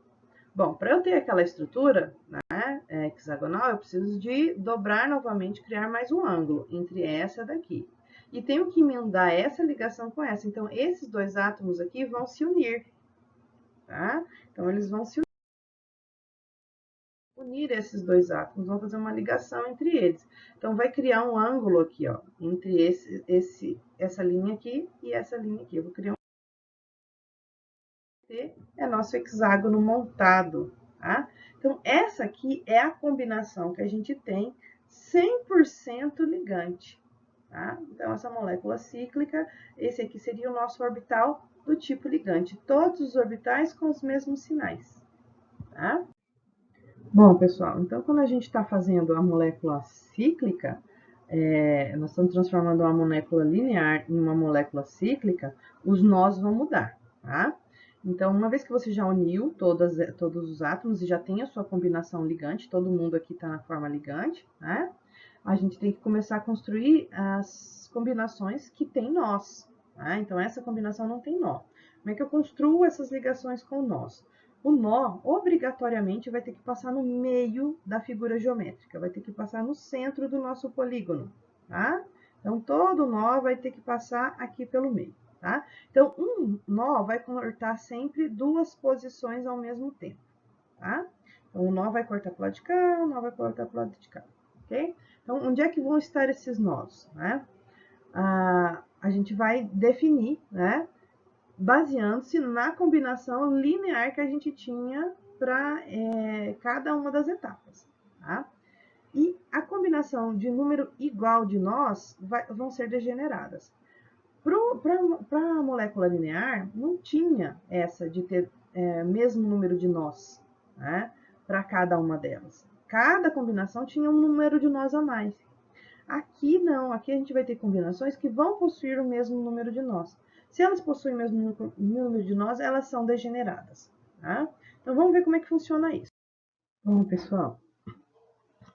Bom, para eu ter aquela estrutura, né, hexagonal, eu preciso de dobrar novamente, criar mais um ângulo entre essa daqui. E tenho que emendar essa ligação com essa. Então, esses dois átomos aqui vão se unir, tá? Então, eles vão se unir esses dois átomos, vão fazer uma ligação entre eles. Então, vai criar um ângulo aqui, ó, entre essa linha aqui e essa linha aqui. Eu vou criar é nosso hexágono montado, tá? Então, essa aqui é a combinação que a gente tem 100% ligante, tá? Então, essa molécula cíclica, esse aqui seria o nosso orbital do tipo ligante. Todos os orbitais com os mesmos sinais, tá? Bom, pessoal, então quando a gente está fazendo a molécula cíclica, nós estamos transformando uma molécula linear em uma molécula cíclica, os nós vão mudar, tá? Então, uma vez que você já uniu todos os átomos e já tem a sua combinação ligante, todo mundo aqui está na forma ligante, né? A gente tem que começar a construir as combinações que tem nós, tá? Então, essa combinação não tem nó. Como é que eu construo essas ligações com nós? O nó, obrigatoriamente, vai ter que passar no meio da figura geométrica, vai ter que passar no centro do nosso polígono, tá? Então, todo nó vai ter que passar aqui pelo meio, tá? Então, um nó vai cortar sempre duas posições ao mesmo tempo, tá? Então, o nó vai cortar para o lado de cá, o nó vai cortar para o lado de cá, ok? Então, onde é que vão estar esses nós, né? A gente vai definir, né? Baseando-se na combinação linear que a gente tinha para cada uma das etapas, tá? E a combinação de número igual de nós vão ser degeneradas. Para a molécula linear, não tinha essa de ter mesmo número de nós, né? Para cada uma delas. Cada combinação tinha um número de nós a mais. Aqui não, aqui a gente vai ter combinações que vão possuir o mesmo número de nós. Se elas possuem o mesmo número de nós, elas são degeneradas, tá? Então vamos ver como é que funciona isso. Bom, pessoal,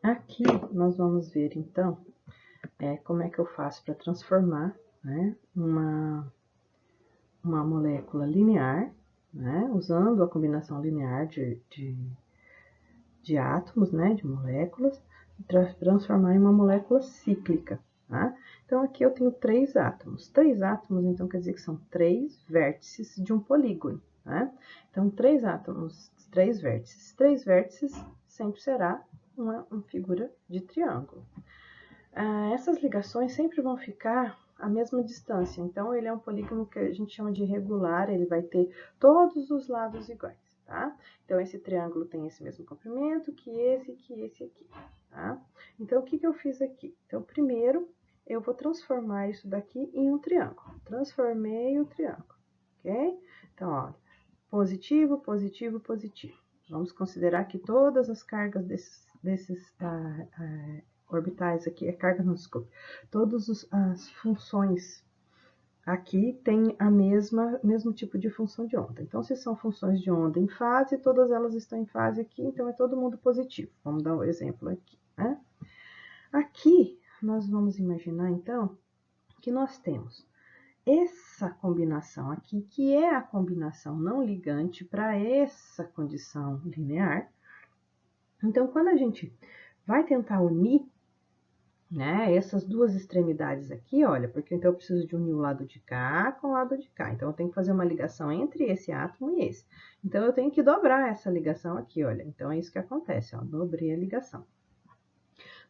aqui nós vamos ver então como é que eu faço para transformar, né, uma molécula linear, né, usando a combinação linear de átomos, né, de moléculas, transformar em uma molécula cíclica, tá? Então, aqui eu tenho 3 átomos. 3 átomos, então, quer dizer que são 3 vértices de um polígono, né? Então, 3 átomos, 3 vértices. 3 vértices sempre será uma figura de triângulo. Essas ligações sempre vão ficar à mesma distância, então ele é um polígono que a gente chama de regular, ele vai ter todos os lados iguais, tá? Então, esse triângulo tem esse mesmo comprimento que esse aqui, tá? Então, o que eu fiz aqui? Então, primeiro, eu vou transformar isso daqui em um triângulo. Transformei o triângulo, ok? Então, olha, positivo, positivo, positivo. Vamos considerar que todas as cargas desses orbitais aqui, carga não, desculpe, todas as funções aqui têm mesmo tipo de função de onda. Então, se são funções de onda em fase, todas elas estão em fase aqui, então é todo mundo positivo. Vamos dar um exemplo aqui, né? Aqui, nós vamos imaginar, então, que nós temos essa combinação aqui, que é a combinação não ligante para essa condição linear. Então, quando a gente vai tentar unir, né, essas duas extremidades aqui, olha, porque então eu preciso de unir o lado de cá com o lado de cá. Então, eu tenho que fazer uma ligação entre esse átomo e esse. Então, eu tenho que dobrar essa ligação aqui, olha. Então, é isso que acontece, ó, dobrei a ligação.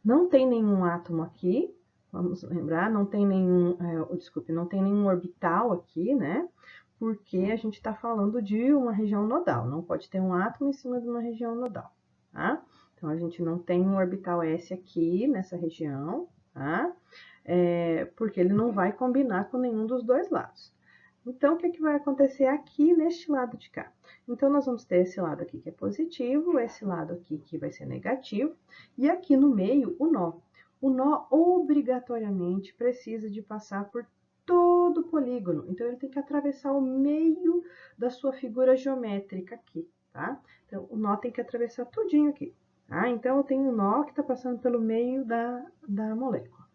Não tem nenhum átomo aqui, vamos lembrar, não tem nenhum, não tem nenhum orbital aqui, né? Porque a gente está falando de uma região nodal, não pode ter um átomo em cima de uma região nodal, tá? Então, a gente não tem um orbital S aqui nessa região, tá? Porque ele não vai combinar com nenhum dos dois lados. Então, o que vai acontecer aqui neste lado de cá? Então, nós vamos ter esse lado aqui que é positivo, esse lado aqui que vai ser negativo, e aqui no meio, o nó. O nó obrigatoriamente precisa de passar por todo o polígono. Então, ele tem que atravessar o meio da sua figura geométrica aqui, tá? Então, o nó tem que atravessar tudinho aqui. Tá? Então, eu tenho um nó que está passando pelo meio da molécula.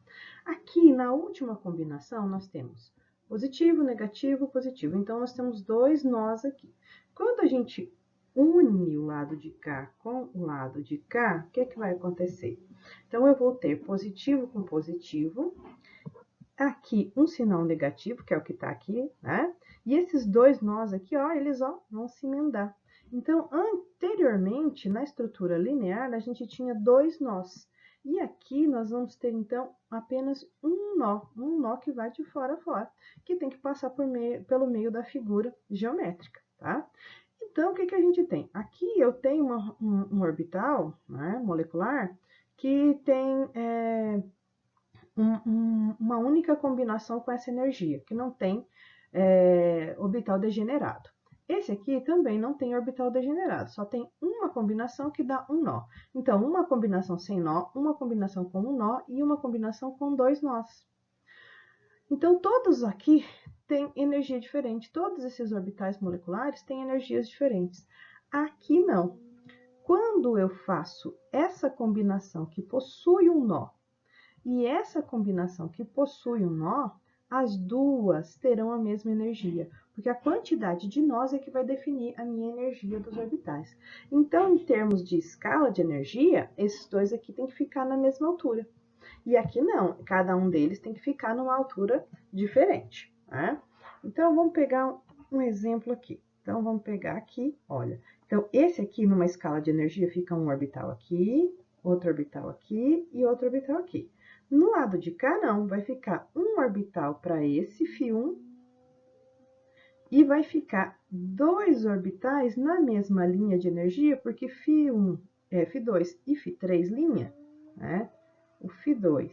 Aqui, na última combinação, nós temos positivo, negativo, positivo. Então, nós temos 2 nós aqui. Quando a gente une o lado de cá com o lado de cá, o que vai acontecer? Então, eu vou ter positivo com positivo, aqui um sinal negativo, que é o que está aqui, né? E esses 2 nós aqui, ó, eles vão se emendar. Então, anteriormente, na estrutura linear, a gente tinha 2 nós. E aqui nós vamos ter, então, apenas um nó que vai de fora a fora, que tem que passar pelo meio da figura geométrica, tá? Então, o que a gente tem? Aqui eu tenho um orbital, né, molecular que tem uma única combinação com essa energia, que não tem orbital degenerado. Esse aqui também não tem orbital degenerado, só tem uma combinação que dá um nó. Então, uma combinação sem nó, uma combinação com um nó e uma combinação com 2 nós. Então, todos aqui têm energia diferente, todos esses orbitais moleculares têm energias diferentes. Aqui não. Quando eu faço essa combinação que possui um nó e essa combinação que possui um nó, as duas terão a mesma energia, porque a quantidade de nós é que vai definir a minha energia dos orbitais. Então, em termos de escala de energia, esses dois aqui têm que ficar na mesma altura. E aqui não, cada um deles tem que ficar numa altura diferente, né? Então, vamos pegar um exemplo aqui. Então, vamos pegar aqui, olha. Então, esse aqui, numa escala de energia, fica um orbital aqui, outro orbital aqui e outro orbital aqui. No lado de cá, não, vai ficar um orbital para esse φ1 e vai ficar dois orbitais na mesma linha de energia, porque φ1, φ2 e φ3 linha, né? O φ2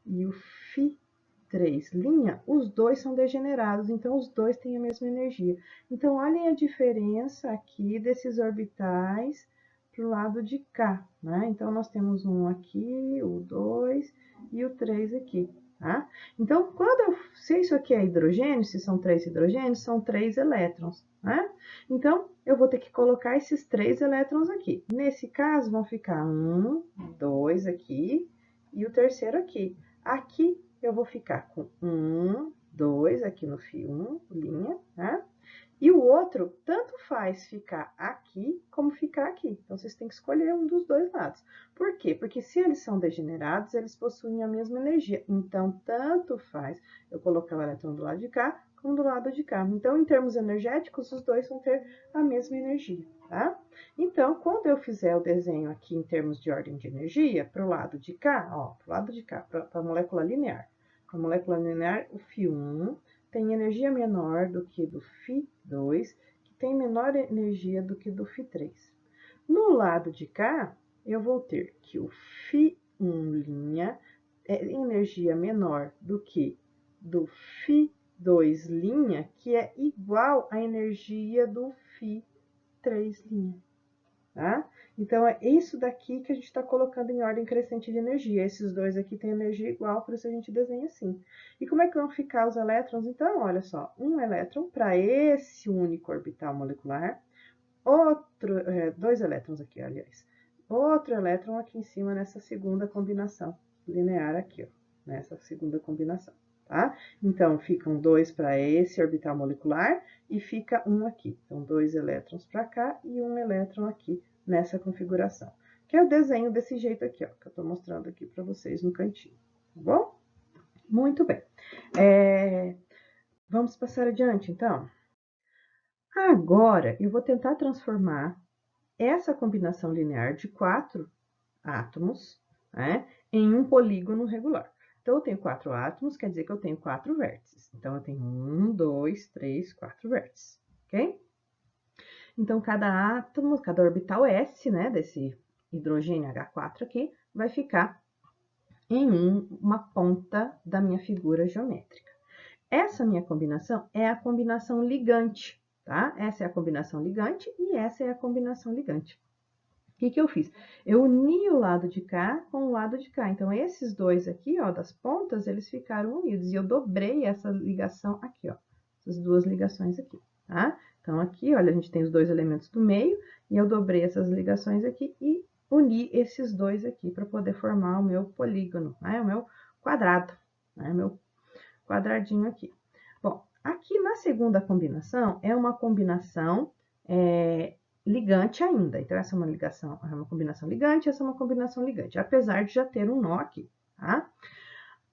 e o φ3 linha, os dois são degenerados, então os dois têm a mesma energia. Então, olhem a diferença aqui desses orbitais para o lado de cá, né? Então, nós temos um aqui, o 2 e o 3 aqui. Tá? Então, se isso aqui é hidrogênio, se são 3 hidrogênios, são 3 elétrons. Né? Então, eu vou ter que colocar esses 3 elétrons aqui. Nesse caso, vão ficar 1, 2 aqui e o terceiro aqui. Aqui, eu vou ficar com 1, 2 aqui no φ1, linha, né? E o outro, tanto faz ficar aqui como ficar aqui. Então, vocês têm que escolher um dos dois lados. Por quê? Porque se eles são degenerados, eles possuem a mesma energia. Então, tanto faz eu colocar o elétron do lado de cá como do lado de cá. Então, em termos energéticos, os dois vão ter a mesma energia, tá? Então, quando eu fizer o desenho aqui em termos de ordem de energia, para o lado de cá, ó, para o lado de cá, para a molécula linear. Para a molécula linear, o φ1 tem energia menor do que do φ2, que tem menor energia do que do φ3. No lado de cá, eu vou ter que o φ1' é energia menor do que do φ2', que é igual à energia do φ3'. Tá? Então, é isso daqui que a gente está colocando em ordem crescente de energia. Esses dois aqui têm energia igual, por isso a gente desenha assim. E como é que vão ficar os elétrons? Então, olha só, um elétron para esse único orbital molecular, dois elétrons aqui, aliás. Outro elétron aqui em cima nessa segunda combinação linear aqui, ó, nessa segunda combinação. Tá? Então, ficam dois para esse orbital molecular e fica um aqui. Então, dois elétrons para cá e um elétron aqui nessa configuração. Que é o desenho desse jeito aqui, ó, que eu estou mostrando aqui para vocês no cantinho. Tá bom? Muito bem. Vamos passar adiante, então? Agora, eu vou tentar transformar essa combinação linear de 4 átomos, né, em um polígono regular. Então, eu tenho 4 átomos, quer dizer que eu tenho 4 vértices. Então, eu tenho 1, 2, 3, 4 vértices, ok? Então, cada átomo, cada orbital S, né, desse hidrogênio H4 aqui, vai ficar em uma ponta da minha figura geométrica. Essa minha combinação é a combinação ligante, tá? Essa é a combinação ligante e essa é a combinação ligante. O que eu fiz? Eu uni o lado de cá com o lado de cá. Então, esses dois aqui, ó, das pontas, eles ficaram unidos. E eu dobrei essa ligação aqui, ó. Essas duas ligações aqui, tá? Então, aqui, olha, a gente tem os dois elementos do meio. E eu dobrei essas ligações aqui e uni esses dois aqui para poder formar o meu polígono, né? O meu quadrado, né? Meu quadradinho aqui. Bom, aqui na segunda combinação, é uma combinação ligante ainda. Então, essa é uma combinação ligante, essa é uma combinação ligante, apesar de já ter um nó aqui, tá?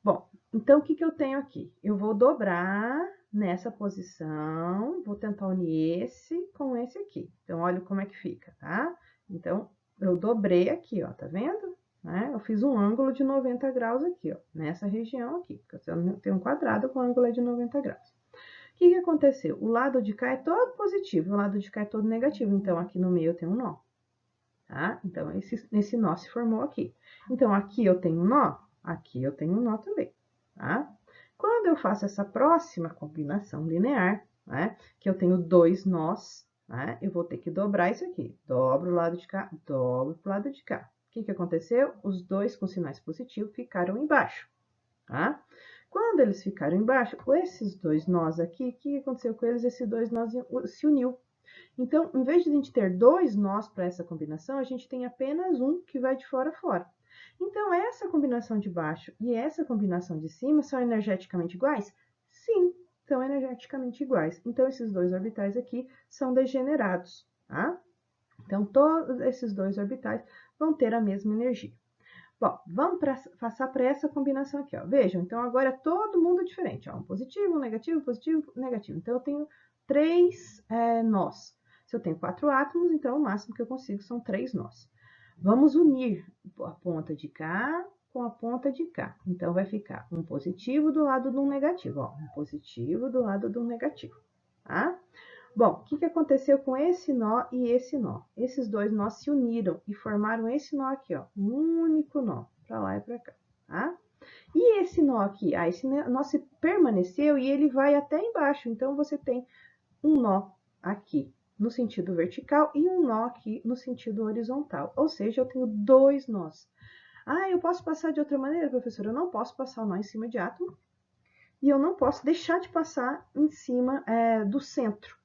Bom, então, o que eu tenho aqui? Eu vou dobrar nessa posição, vou tentar unir esse com esse aqui. Então, olha como é que fica, tá? Então, eu dobrei aqui, ó, tá vendo? Né? Eu fiz um ângulo de 90 graus aqui, ó, nessa região aqui, porque eu tenho um quadrado com ângulo é de 90 graus. O que aconteceu? O lado de cá é todo positivo, o lado de cá é todo negativo, então aqui no meio eu tenho um nó, tá? Então, esse nó se formou aqui. Então, aqui eu tenho um nó, aqui eu tenho um nó também, tá? Quando eu faço essa próxima combinação linear, né, que eu tenho dois nós, né, eu vou ter que dobrar isso aqui. Dobro o lado de cá, dobro pro lado de cá. O que aconteceu? Os dois com sinais positivos ficaram embaixo, tá? Quando eles ficaram embaixo, esses dois nós aqui, o que aconteceu com eles? Esses dois nós se uniu. Então, em vez de a gente ter dois nós para essa combinação, a gente tem apenas um que vai de fora a fora. Então, essa combinação de baixo e essa combinação de cima são energeticamente iguais? Sim, são energeticamente iguais. Então, esses dois orbitais aqui são degenerados, tá? Então, todos esses dois orbitais vão ter a mesma energia. Bom, vamos passar para essa combinação aqui, ó. Vejam, então agora é todo mundo diferente, ó. Um positivo, um negativo, positivo, negativo. Então, eu tenho 3 nós. Se eu tenho 4 átomos, então o máximo que eu consigo são 3 nós. Vamos unir a ponta de cá com a ponta de cá. Então, vai ficar um positivo do lado de um negativo, ó. Um positivo do lado de um negativo, tá? Bom, o que aconteceu com esse nó e esse nó? Esses dois nós se uniram e formaram esse nó aqui, ó. Um único nó, para lá e para cá, tá? E esse nó aqui? Ah, esse nó se permaneceu e ele vai até embaixo. Então, você tem um nó aqui no sentido vertical e um nó aqui no sentido horizontal. Ou seja, eu tenho 2 nós. Ah, eu posso passar de outra maneira, professora? Eu não posso passar o nó em cima de átomo e eu não posso deixar de passar em cima do centro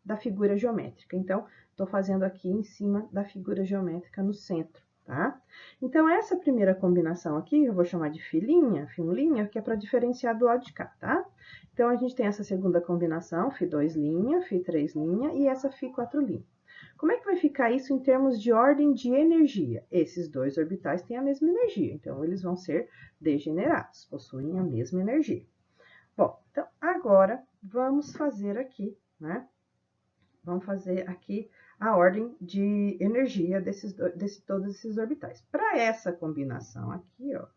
da figura geométrica. Então, estou fazendo aqui em cima da figura geométrica no centro, tá? Então, essa primeira combinação aqui, eu vou chamar de filinha, que é para diferenciar do lado de cá, tá? Então, a gente tem essa segunda combinação, Φ2', Φ3', e essa Φ4'. Como é que vai ficar isso em termos de ordem de energia? Esses dois orbitais têm a mesma energia, então eles vão ser degenerados, possuem a mesma energia. Bom, então agora vamos fazer aqui, né? Vamos fazer aqui a ordem de energia de todos esses orbitais. Para essa combinação aqui, ó,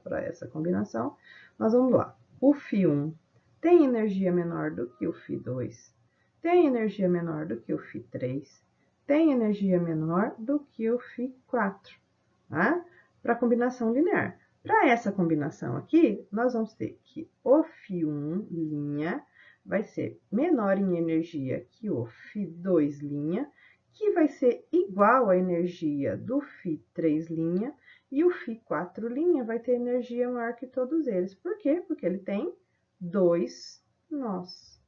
para essa combinação, nós vamos lá. O Φ1 tem energia menor do que o Φ2, tem energia menor do que o Φ3, tem energia menor do que o Φ4, tá? Para a combinação linear. Para essa combinação aqui, nós vamos ter que o Φ1' vai ser menor em energia que o Φ2', que vai ser igual à energia do Φ3', e o Φ4' vai ter energia maior que todos eles. Por quê? Porque ele tem 2 nós.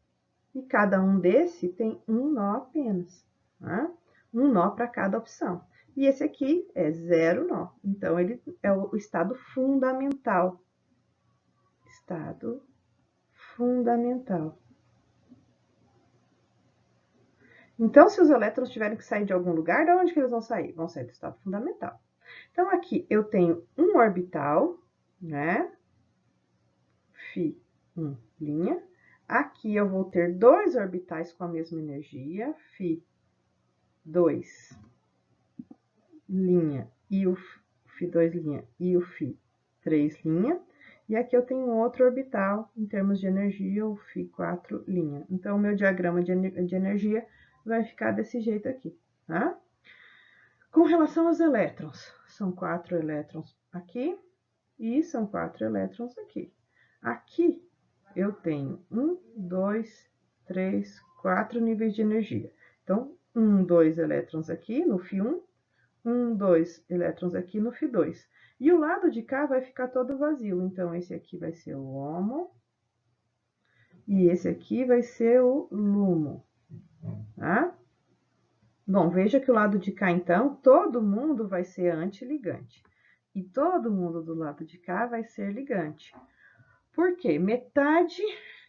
E cada um desse tem um nó apenas, tá? Um nó para cada opção. E esse aqui é 0 nó. Então, ele é o estado fundamental. Estado fundamental. Então, se os elétrons tiverem que sair de algum lugar, de onde que eles vão sair? Vão sair do estado fundamental. Então, aqui eu tenho um orbital, né? Φ1'. Aqui eu vou ter 2 orbitais com a mesma energia, Φ2' e o Φ2' e o Φ3'. E aqui eu tenho outro orbital, em termos de energia, o Φ4'. Então, o meu diagrama de energia vai ficar desse jeito aqui, tá? Com relação aos elétrons, são 4 elétrons aqui e são 4 elétrons aqui. Aqui eu tenho 1, 2, 3, 4 níveis de energia. Então, 1, 2 elétrons aqui no Φ1, 1, 2 elétrons aqui no Φ2. E o lado de cá vai ficar todo vazio. Então, esse aqui vai ser o HOMO e esse aqui vai ser o LUMO, tá? Bom, veja que o lado de cá, então, todo mundo vai ser antiligante. E todo mundo do lado de cá vai ser ligante. Por quê? Metade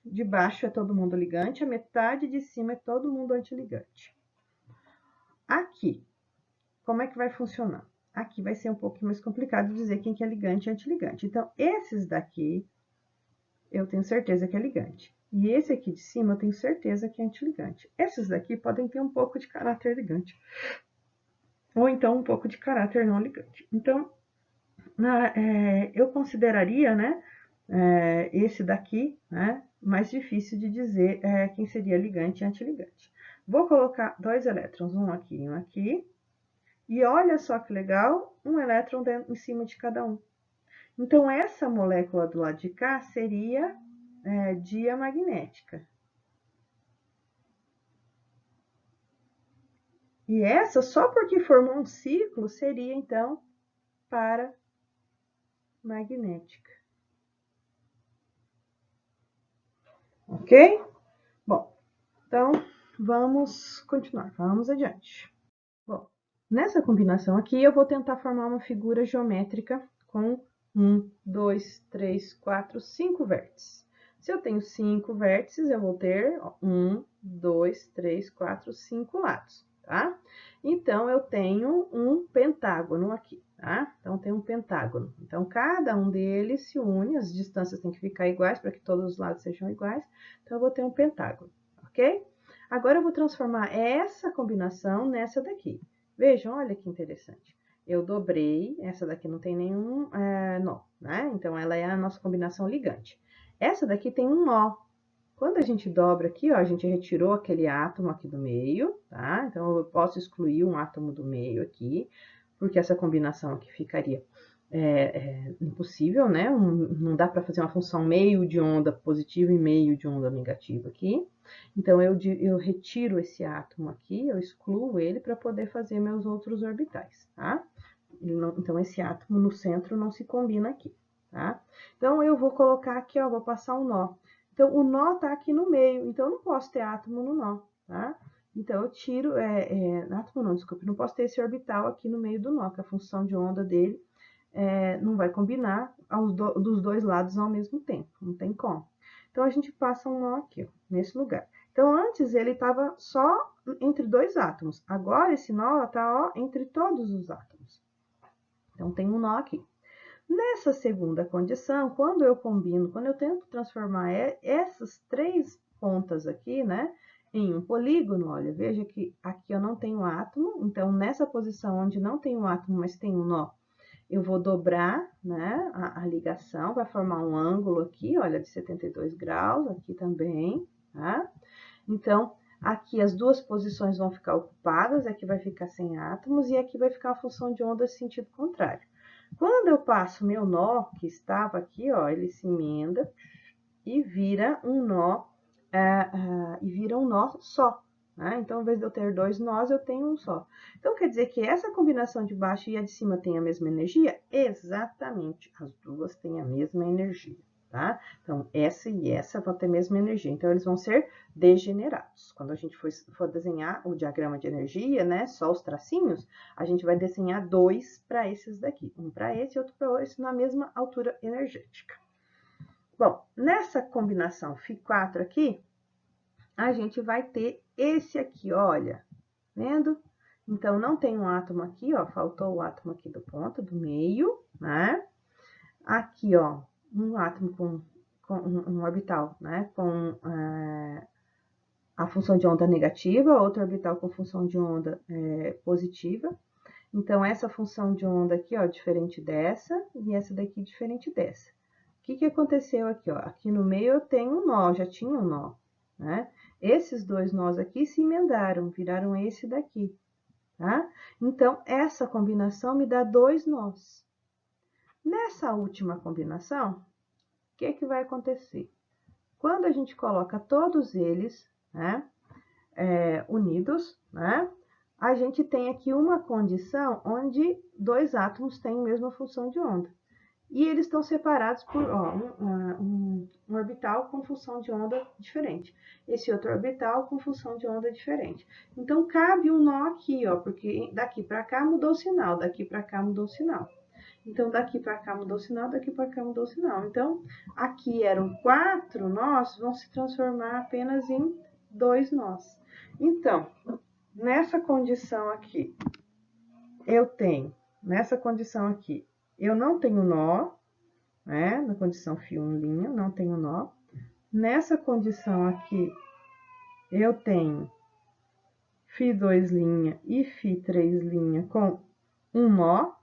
de baixo é todo mundo ligante, a metade de cima é todo mundo antiligante. Aqui, como é que vai funcionar? Aqui vai ser um pouquinho mais complicado dizer quem que é ligante e antiligante. Então, esses daqui, eu tenho certeza que é ligante. E esse aqui de cima, eu tenho certeza que é antiligante. Esses daqui podem ter um pouco de caráter ligante. Ou então, um pouco de caráter não ligante. Então, eu consideraria, né, esse daqui, né, mais difícil de dizer quem seria ligante e antiligante. Vou colocar 2 elétrons, um aqui e um aqui. E olha só que legal, um elétron em cima de cada um. Então, essa molécula do lado de cá seria diamagnética. E essa, só porque formou um ciclo, seria, então, paramagnética. Ok? Bom, então, vamos continuar, vamos adiante. Bom, nessa combinação aqui, eu vou tentar formar uma figura geométrica com 1, 2, 3, 4, 5 vértices. Se eu tenho 5 vértices, eu vou ter 1, 2, 3, 4, 5 lados, tá? Então, eu tenho um pentágono aqui, tá? Então, tem um pentágono. Então, cada um deles se une, as distâncias têm que ficar iguais para que todos os lados sejam iguais. Então, eu vou ter um pentágono, ok? Agora, eu vou transformar essa combinação nessa daqui. Vejam, olha que interessante. Eu dobrei, essa daqui não tem nenhum nó, né? Então, ela é a nossa combinação ligante. Essa daqui tem um nó. Quando a gente dobra aqui, ó, a gente retirou aquele átomo aqui do meio, tá? Então, eu posso excluir um átomo do meio aqui, porque essa combinação aqui ficaria impossível, né? Não dá para fazer uma função meio de onda positiva e meio de onda negativa aqui. Então, eu retiro esse átomo aqui, eu excluo ele para poder fazer meus outros orbitais, tá? Então, esse átomo no centro não se combina aqui, tá? Então, eu vou colocar aqui, ó, vou passar um nó. Então, o nó tá aqui no meio, então eu não posso ter átomo no nó, tá? Então, eu tiro, átomo não, desculpe, não posso ter esse orbital aqui no meio do nó, que a função de onda dele não vai combinar dos dois lados ao mesmo tempo, não tem como. Então, a gente passa um nó aqui, ó, nesse lugar. Então, antes ele estava só entre dois átomos, agora esse nó está entre todos os átomos. Então, tem um nó aqui. Nessa segunda condição, quando eu tento transformar essas três pontas aqui, né, em um polígono, olha, veja que aqui eu não tenho átomo, então nessa posição onde não tem um átomo, mas tem um nó, eu vou dobrar, né, a ligação, vai formar um ângulo aqui, olha, de 72 graus, aqui também, tá? Então, aqui as duas posições vão ficar ocupadas, aqui vai ficar sem átomos e aqui vai ficar a função de onda em sentido contrário. Quando eu passo meu nó, que estava aqui, ó, ele se emenda e vira um nó, só. Né? Então, ao invés de eu ter dois nós, eu tenho um só. Então, quer dizer que essa combinação de baixo e a de cima tem a mesma energia? Exatamente, as duas têm a mesma energia. Tá? Então, essa e essa vão ter a mesma energia. Então, eles vão ser degenerados. Quando a gente for desenhar o diagrama de energia, né, só os tracinhos, a gente vai desenhar dois para esses daqui. Um para esse e outro para esse, na mesma altura energética. Bom, nessa combinação Φ4 aqui, a gente vai ter esse aqui, olha, vendo? Então, não tem um átomo aqui, ó, faltou o átomo aqui do ponto, do meio, né? Aqui, ó, um átomo com um orbital, né, com a função de onda negativa, outro orbital com função de onda positiva. Então, essa função de onda aqui, ó, diferente dessa, e essa daqui diferente dessa. O que aconteceu aqui, ó? Aqui no meio eu tenho um nó, já tinha um nó, né? Esses dois nós aqui se emendaram, viraram esse daqui, tá? Então, essa combinação me dá dois nós. Nessa última combinação, o que vai acontecer? Quando a gente coloca todos eles, né, unidos, né, a gente tem aqui uma condição onde dois átomos têm a mesma função de onda. E eles estão separados por um orbital com função de onda diferente. Esse outro orbital com função de onda diferente. Então, cabe um nó aqui, ó, porque daqui para cá mudou o sinal, daqui para cá mudou o sinal. Então, daqui para cá mudou o sinal, daqui para cá mudou o sinal. Então, aqui eram 4 nós, vão se transformar apenas em 2 nós. Então, nessa condição aqui, eu não tenho nó, né? Na condição Φ1', não tenho nó. Nessa condição aqui, eu tenho Φ2' e Φ3' com um nó,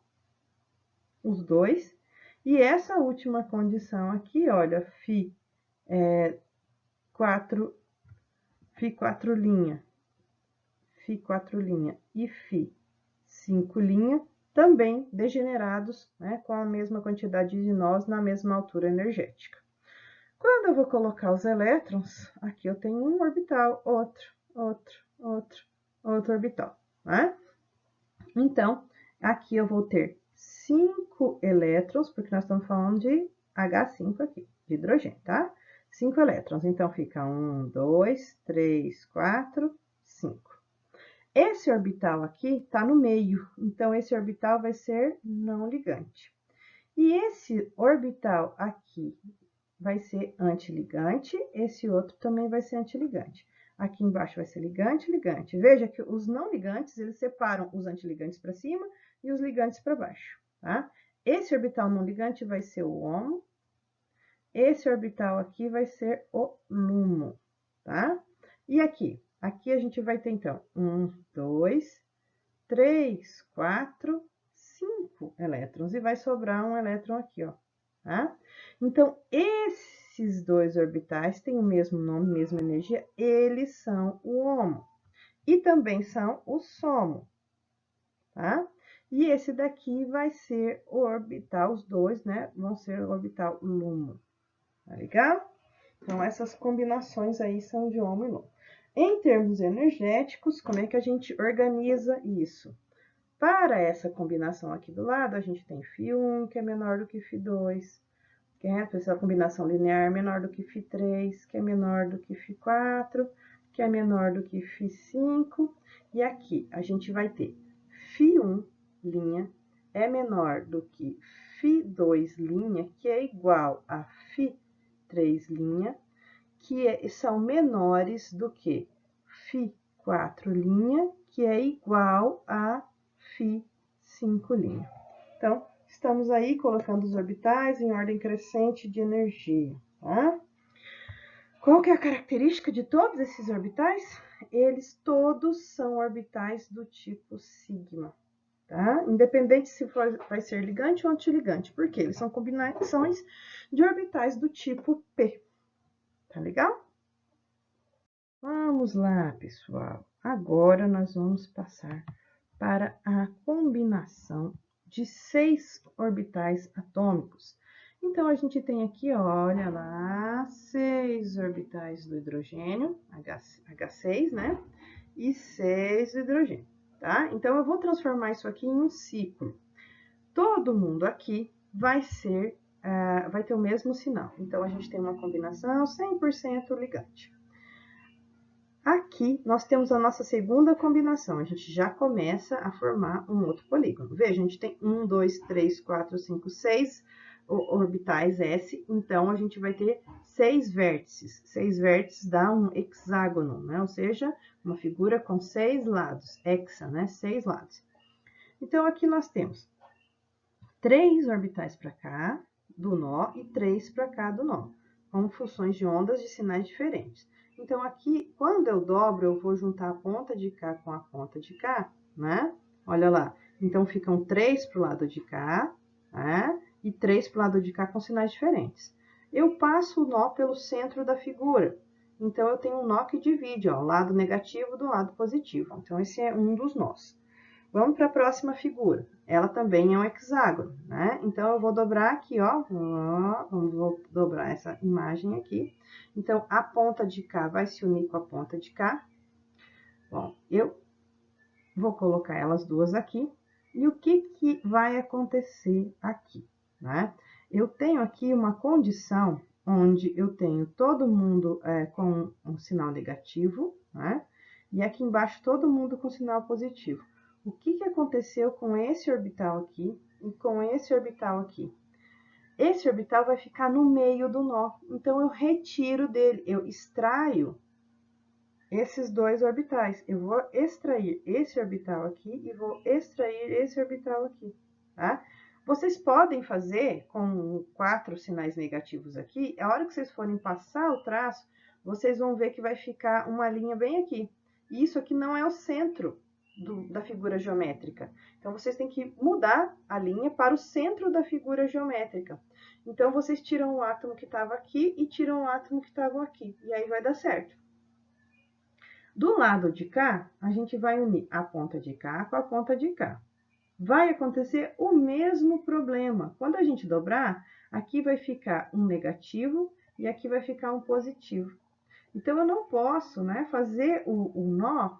os dois. E essa última condição aqui, olha, Φ4', Φ4' e Φ5', também degenerados, né, com a mesma quantidade de nós na mesma altura energética. Quando eu vou colocar os elétrons, aqui eu tenho um orbital, outro orbital, né? Então, aqui eu vou ter 5 elétrons, porque nós estamos falando de H5 aqui, de hidrogênio, tá? 5 elétrons, então fica 1, 2, 3, 4, 5. Esse orbital aqui está no meio, então esse orbital vai ser não ligante. E esse orbital aqui vai ser antiligante, esse outro também vai ser antiligante. Aqui embaixo vai ser ligante, ligante. Veja que os não ligantes, eles separam os antiligantes para cima e os ligantes para baixo, tá? Esse orbital não ligante vai ser o HOMO. Esse orbital aqui vai ser o LUMO, tá? E aqui? Aqui a gente vai ter, então, 1, 2, 3, 4, 5 elétrons. E vai sobrar um elétron aqui, ó, tá? Então, esses dois orbitais têm o mesmo nome, mesma energia, eles são o HOMO. E também são o SOMO, tá? E esse daqui vai ser o orbital, os dois, né? Vão ser o orbital LUMO. Tá legal? Então, essas combinações aí são de HOMO e LUMO. Em termos energéticos, como é que a gente organiza isso? Para essa combinação aqui do lado, a gente tem φ1, que é menor do que φ2, que é essa combinação linear menor do que φ3, que é menor do que φ4, que é menor do que φ5. E aqui, a gente vai ter φ1' é menor do que φ2', que é igual a φ3', são menores do que φ4', que é igual a φ5'. Então, estamos aí colocando os orbitais em ordem crescente de energia, tá? Qual que é a característica de todos esses orbitais? Eles todos são orbitais do tipo sigma, tá? Independente se vai ser ligante ou antiligante, porque eles são combinações de orbitais do tipo P. Tá legal? Vamos lá, pessoal. Agora nós vamos passar para a combinação de 6 orbitais atômicos. Então, a gente tem aqui, olha lá, 6 orbitais do hidrogênio, H6, né? E 6 do hidrogênio, tá? Então, eu vou transformar isso aqui em um ciclo. Todo mundo aqui vai ter o mesmo sinal. Então, a gente tem uma combinação 100% ligante. Aqui, nós temos a nossa segunda combinação. A gente já começa a formar um outro polígono. Veja, a gente tem 1, 2, 3, 4, 5, 6 orbitais S. Então, a gente vai ter 6 vértices. 6 vértices dá um hexágono, né? Ou seja, uma figura com 6 lados. Hexa, né? 6 lados. Então, aqui nós temos 3 orbitais para cá do nó e 3 para cá do nó, com funções de ondas de sinais diferentes. Então, aqui, quando eu dobro, eu vou juntar a ponta de cá com a ponta de cá, né? Olha lá. Então, ficam 3 para o lado de cá, né? E 3 para o lado de cá com sinais diferentes. Eu passo o nó pelo centro da figura. Então, eu tenho um nó que divide, ó, o lado negativo do lado positivo. Então, esse é um dos nós. Vamos para a próxima figura. Ela também é um hexágono, né? Então, eu vou dobrar aqui, ó. Vou dobrar essa imagem aqui. Então, a ponta de cá vai se unir com a ponta de cá. Bom, eu vou colocar elas duas aqui. E o que vai acontecer aqui, né? Eu tenho aqui uma condição onde eu tenho todo mundo com um sinal negativo, né? E aqui embaixo todo mundo com sinal positivo. O que aconteceu com esse orbital aqui e com esse orbital aqui? Esse orbital vai ficar no meio do nó, então eu retiro dele, eu extraio esses dois orbitais. Eu vou extrair esse orbital aqui e vou extrair esse orbital aqui, tá? Vocês podem fazer com 4 sinais negativos aqui, a hora que vocês forem passar o traço, vocês vão ver que vai ficar uma linha bem aqui. E isso aqui não é o centro da figura geométrica. Então, vocês têm que mudar a linha para o centro da figura geométrica. Então, vocês tiram o átomo que estava aqui e tiram o átomo que estava aqui. E aí vai dar certo. Do lado de cá, a gente vai unir a ponta de cá com a ponta de cá. Vai acontecer o mesmo problema. Quando a gente dobrar, aqui vai ficar um negativo e aqui vai ficar um positivo. Então, eu não posso, né, fazer o nó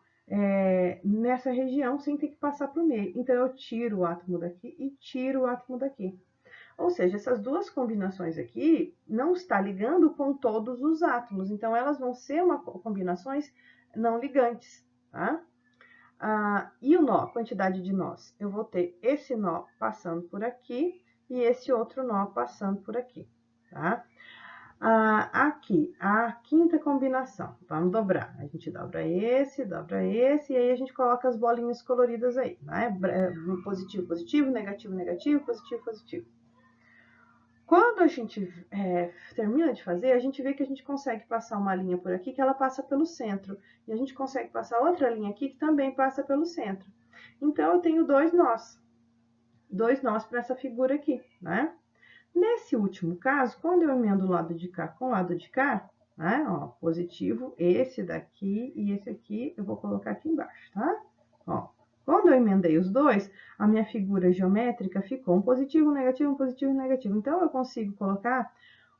nessa região sem ter que passar por meio. Então, eu tiro o átomo daqui e tiro o átomo daqui. Ou seja, essas duas combinações aqui não está ligando com todos os átomos. Então, elas vão ser combinações não ligantes, tá? E o nó, quantidade de nós? Eu vou ter esse nó passando por aqui e esse outro nó passando por aqui, tá? Aqui, a quinta combinação. Vamos dobrar. A gente dobra esse, e aí a gente coloca as bolinhas coloridas aí, né? Positivo, positivo, negativo, negativo, positivo, positivo. Quando a gente termina de fazer, a gente vê que a gente consegue passar uma linha por aqui que ela passa pelo centro. E a gente consegue passar outra linha aqui que também passa pelo centro. Então, eu tenho dois nós para essa figura aqui, né? Nesse último caso, quando eu emendo o lado de cá com o lado de cá, né? Ó, positivo, esse daqui e esse aqui eu vou colocar aqui embaixo, tá? Ó, quando eu emendei os dois, a minha figura geométrica ficou um positivo, um negativo, um positivo e um negativo. Então, eu consigo colocar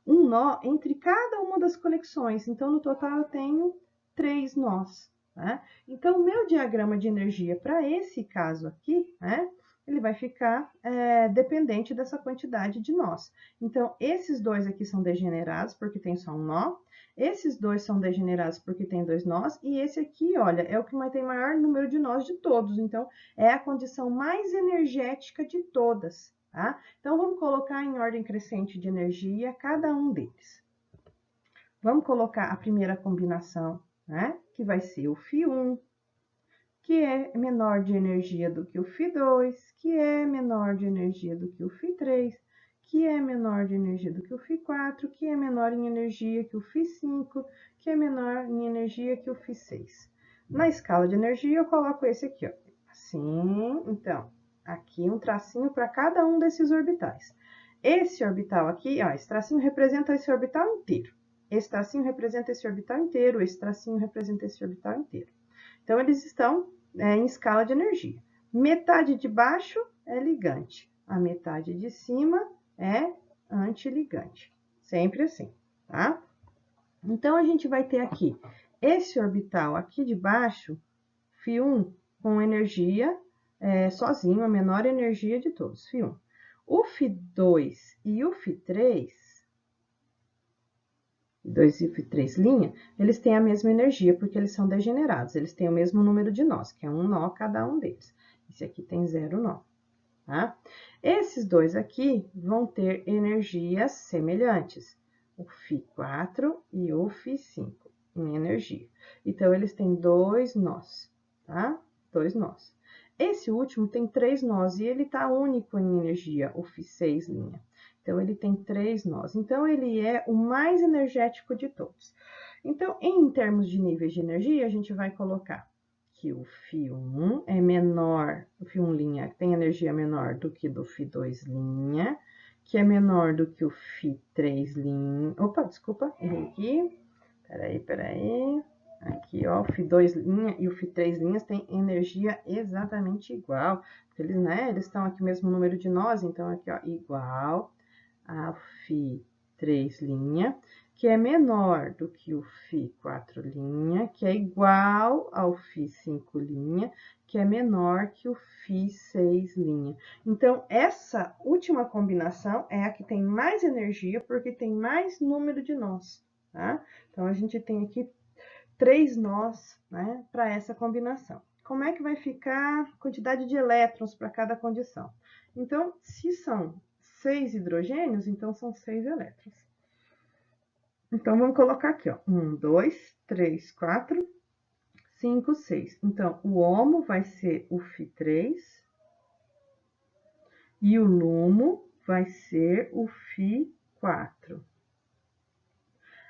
um nó entre cada uma das conexões. Então, no total, eu tenho 3 nós, né? Então, o meu diagrama de energia para esse caso aqui, né? Ele vai ficar dependente dessa quantidade de nós. Então, esses dois aqui são degenerados porque tem só um nó. Esses dois são degenerados porque tem 2 nós. E esse aqui, olha, é o que tem maior número de nós de todos. Então, é a condição mais energética de todas, tá? Então, vamos colocar em ordem crescente de energia cada um deles. Vamos colocar a primeira combinação, né? Que vai ser o Φ1, que é menor de energia do que o Φ2, que é menor de energia do que o Φ3, que é menor de energia do que o Φ4, que é menor em energia que o Φ5, que é menor em energia que o Φ6. Na escala de energia, eu coloco esse aqui, ó. Assim, então, aqui um tracinho para cada um desses orbitais. Esse orbital aqui, ó, esse tracinho representa esse orbital inteiro. Esse tracinho representa esse orbital inteiro, esse tracinho representa esse orbital inteiro. Então, eles estão em escala de energia. Metade de baixo é ligante, a metade de cima é antiligante. Sempre assim, tá? Então, a gente vai ter aqui esse orbital aqui de baixo, Φ1, com energia sozinho, a menor energia de todos, Φ1. O Φ2 e o Φ3, 2 e 3 linha, eles têm a mesma energia, porque eles são degenerados, eles têm o mesmo número de nós, que é um nó cada um deles. Esse aqui tem 0 nó, tá? Esses dois aqui vão ter energias semelhantes, o Φ4 e o Φ5, em energia. Então, eles têm 2 nós, tá? 2 nós. Esse último tem 3 nós, e ele tá único em energia, o Φ6 linha. Então, ele tem 3 nós. Então, ele é o mais energético de todos. Então, em termos de níveis de energia, a gente vai colocar que o Φ1 é menor, o Φ1' tem energia menor do que do Φ2', que é menor do que o Φ3'. Opa, desculpa, errei aqui. Peraí. Aqui, ó, o Φ2' e o Φ3' têm energia exatamente igual. Porque eles, né, eles estão aqui o mesmo número de nós, então aqui, ó, igual ao Φ3', que é menor do que o Φ4', que é igual ao Φ5', que é menor que o Φ6'. Então, essa última combinação é a que tem mais energia, porque tem mais número de nós, tá? Então, a gente tem aqui 3 nós, né, para essa combinação. Como é que vai ficar a quantidade de elétrons para cada condição? Então, se são 6 hidrogênios, então são 6 elétrons. Então, vamos colocar aqui, ó. 1, 2, 3, 4, 5, 6. Então, o HOMO vai ser o Φ3 e o LUMO vai ser o Φ4.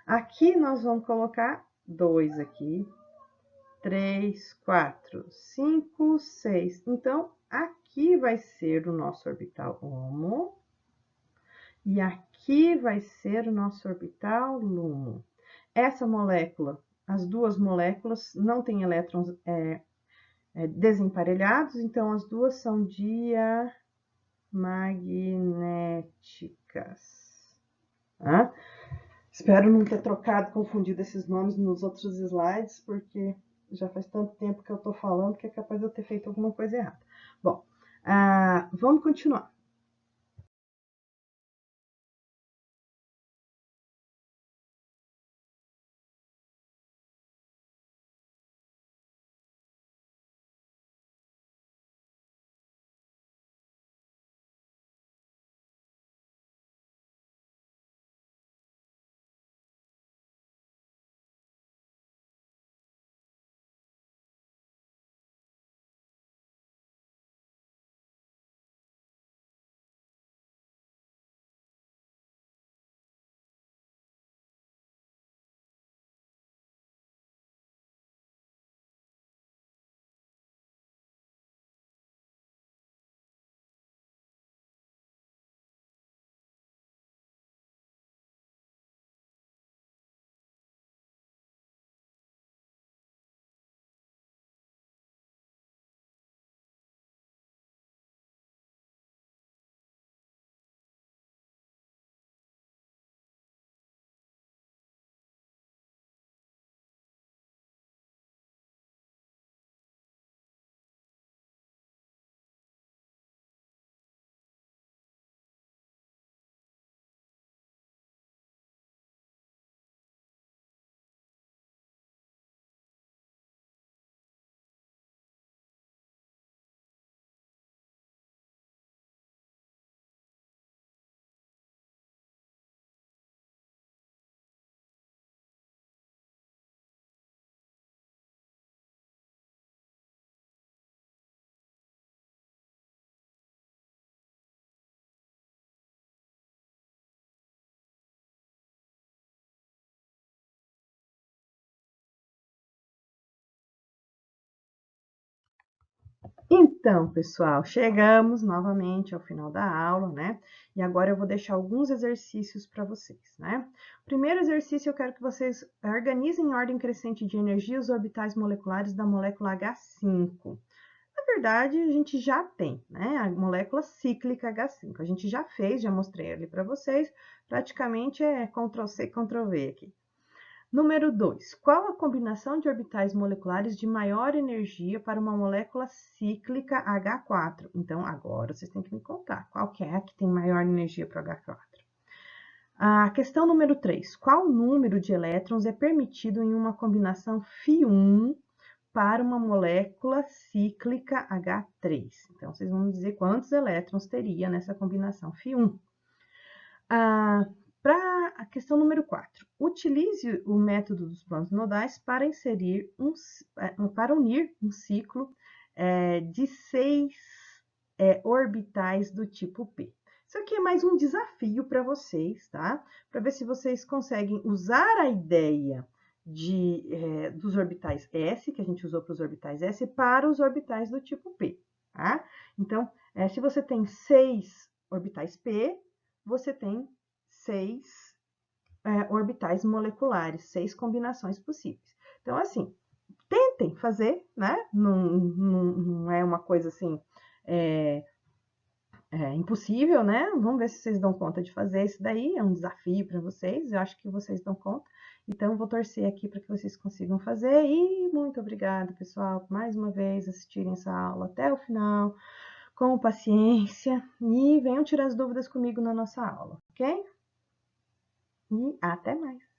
Aqui nós vamos colocar 2 aqui, 3, 4, 5, 6. Então, aqui vai ser o nosso orbital HOMO. E aqui vai ser o nosso orbital LUMO. Essa molécula, as duas moléculas não têm elétrons desemparelhados, então as duas são diamagnéticas. Tá? Espero não ter confundido esses nomes nos outros slides, porque já faz tanto tempo que eu estou falando que é capaz de eu ter feito alguma coisa errada. Bom, vamos continuar. Então, pessoal, chegamos novamente ao final da aula, né? E agora eu vou deixar alguns exercícios para vocês, né? Primeiro exercício, eu quero que vocês organizem em ordem crescente de energia os orbitais moleculares da molécula H5. Na verdade, a gente já tem, né? A molécula cíclica H5. A gente já fez, já mostrei ali para vocês. Praticamente é Ctrl+C, Ctrl+V aqui. Número 2. Qual a combinação de orbitais moleculares de maior energia para uma molécula cíclica H4? Então, agora vocês têm que me contar qual que é a que tem maior energia para o H4. A questão número 3. Qual número de elétrons é permitido em uma combinação Φ1 para uma molécula cíclica H3? Então, vocês vão dizer quantos elétrons teria nessa combinação Φ1. Para a questão número 4, utilize o método dos planos nodais para unir um ciclo de 6 orbitais do tipo P. Isso aqui é mais um desafio para vocês, tá? Para ver se vocês conseguem usar a ideia dos orbitais S, que a gente usou para os orbitais S, para os orbitais do tipo P, tá? Então, se você tem 6 orbitais P, você tem 6 orbitais moleculares, 6 combinações possíveis. Então, assim, tentem fazer, né? Não é uma coisa assim impossível, né? Vamos ver se vocês dão conta de fazer isso daí. É um desafio para vocês, eu acho que vocês dão conta. Então, vou torcer aqui para que vocês consigam fazer. E muito obrigada, pessoal, por mais uma vez assistirem essa aula até o final, com paciência. E venham tirar as dúvidas comigo na nossa aula, ok? E até mais!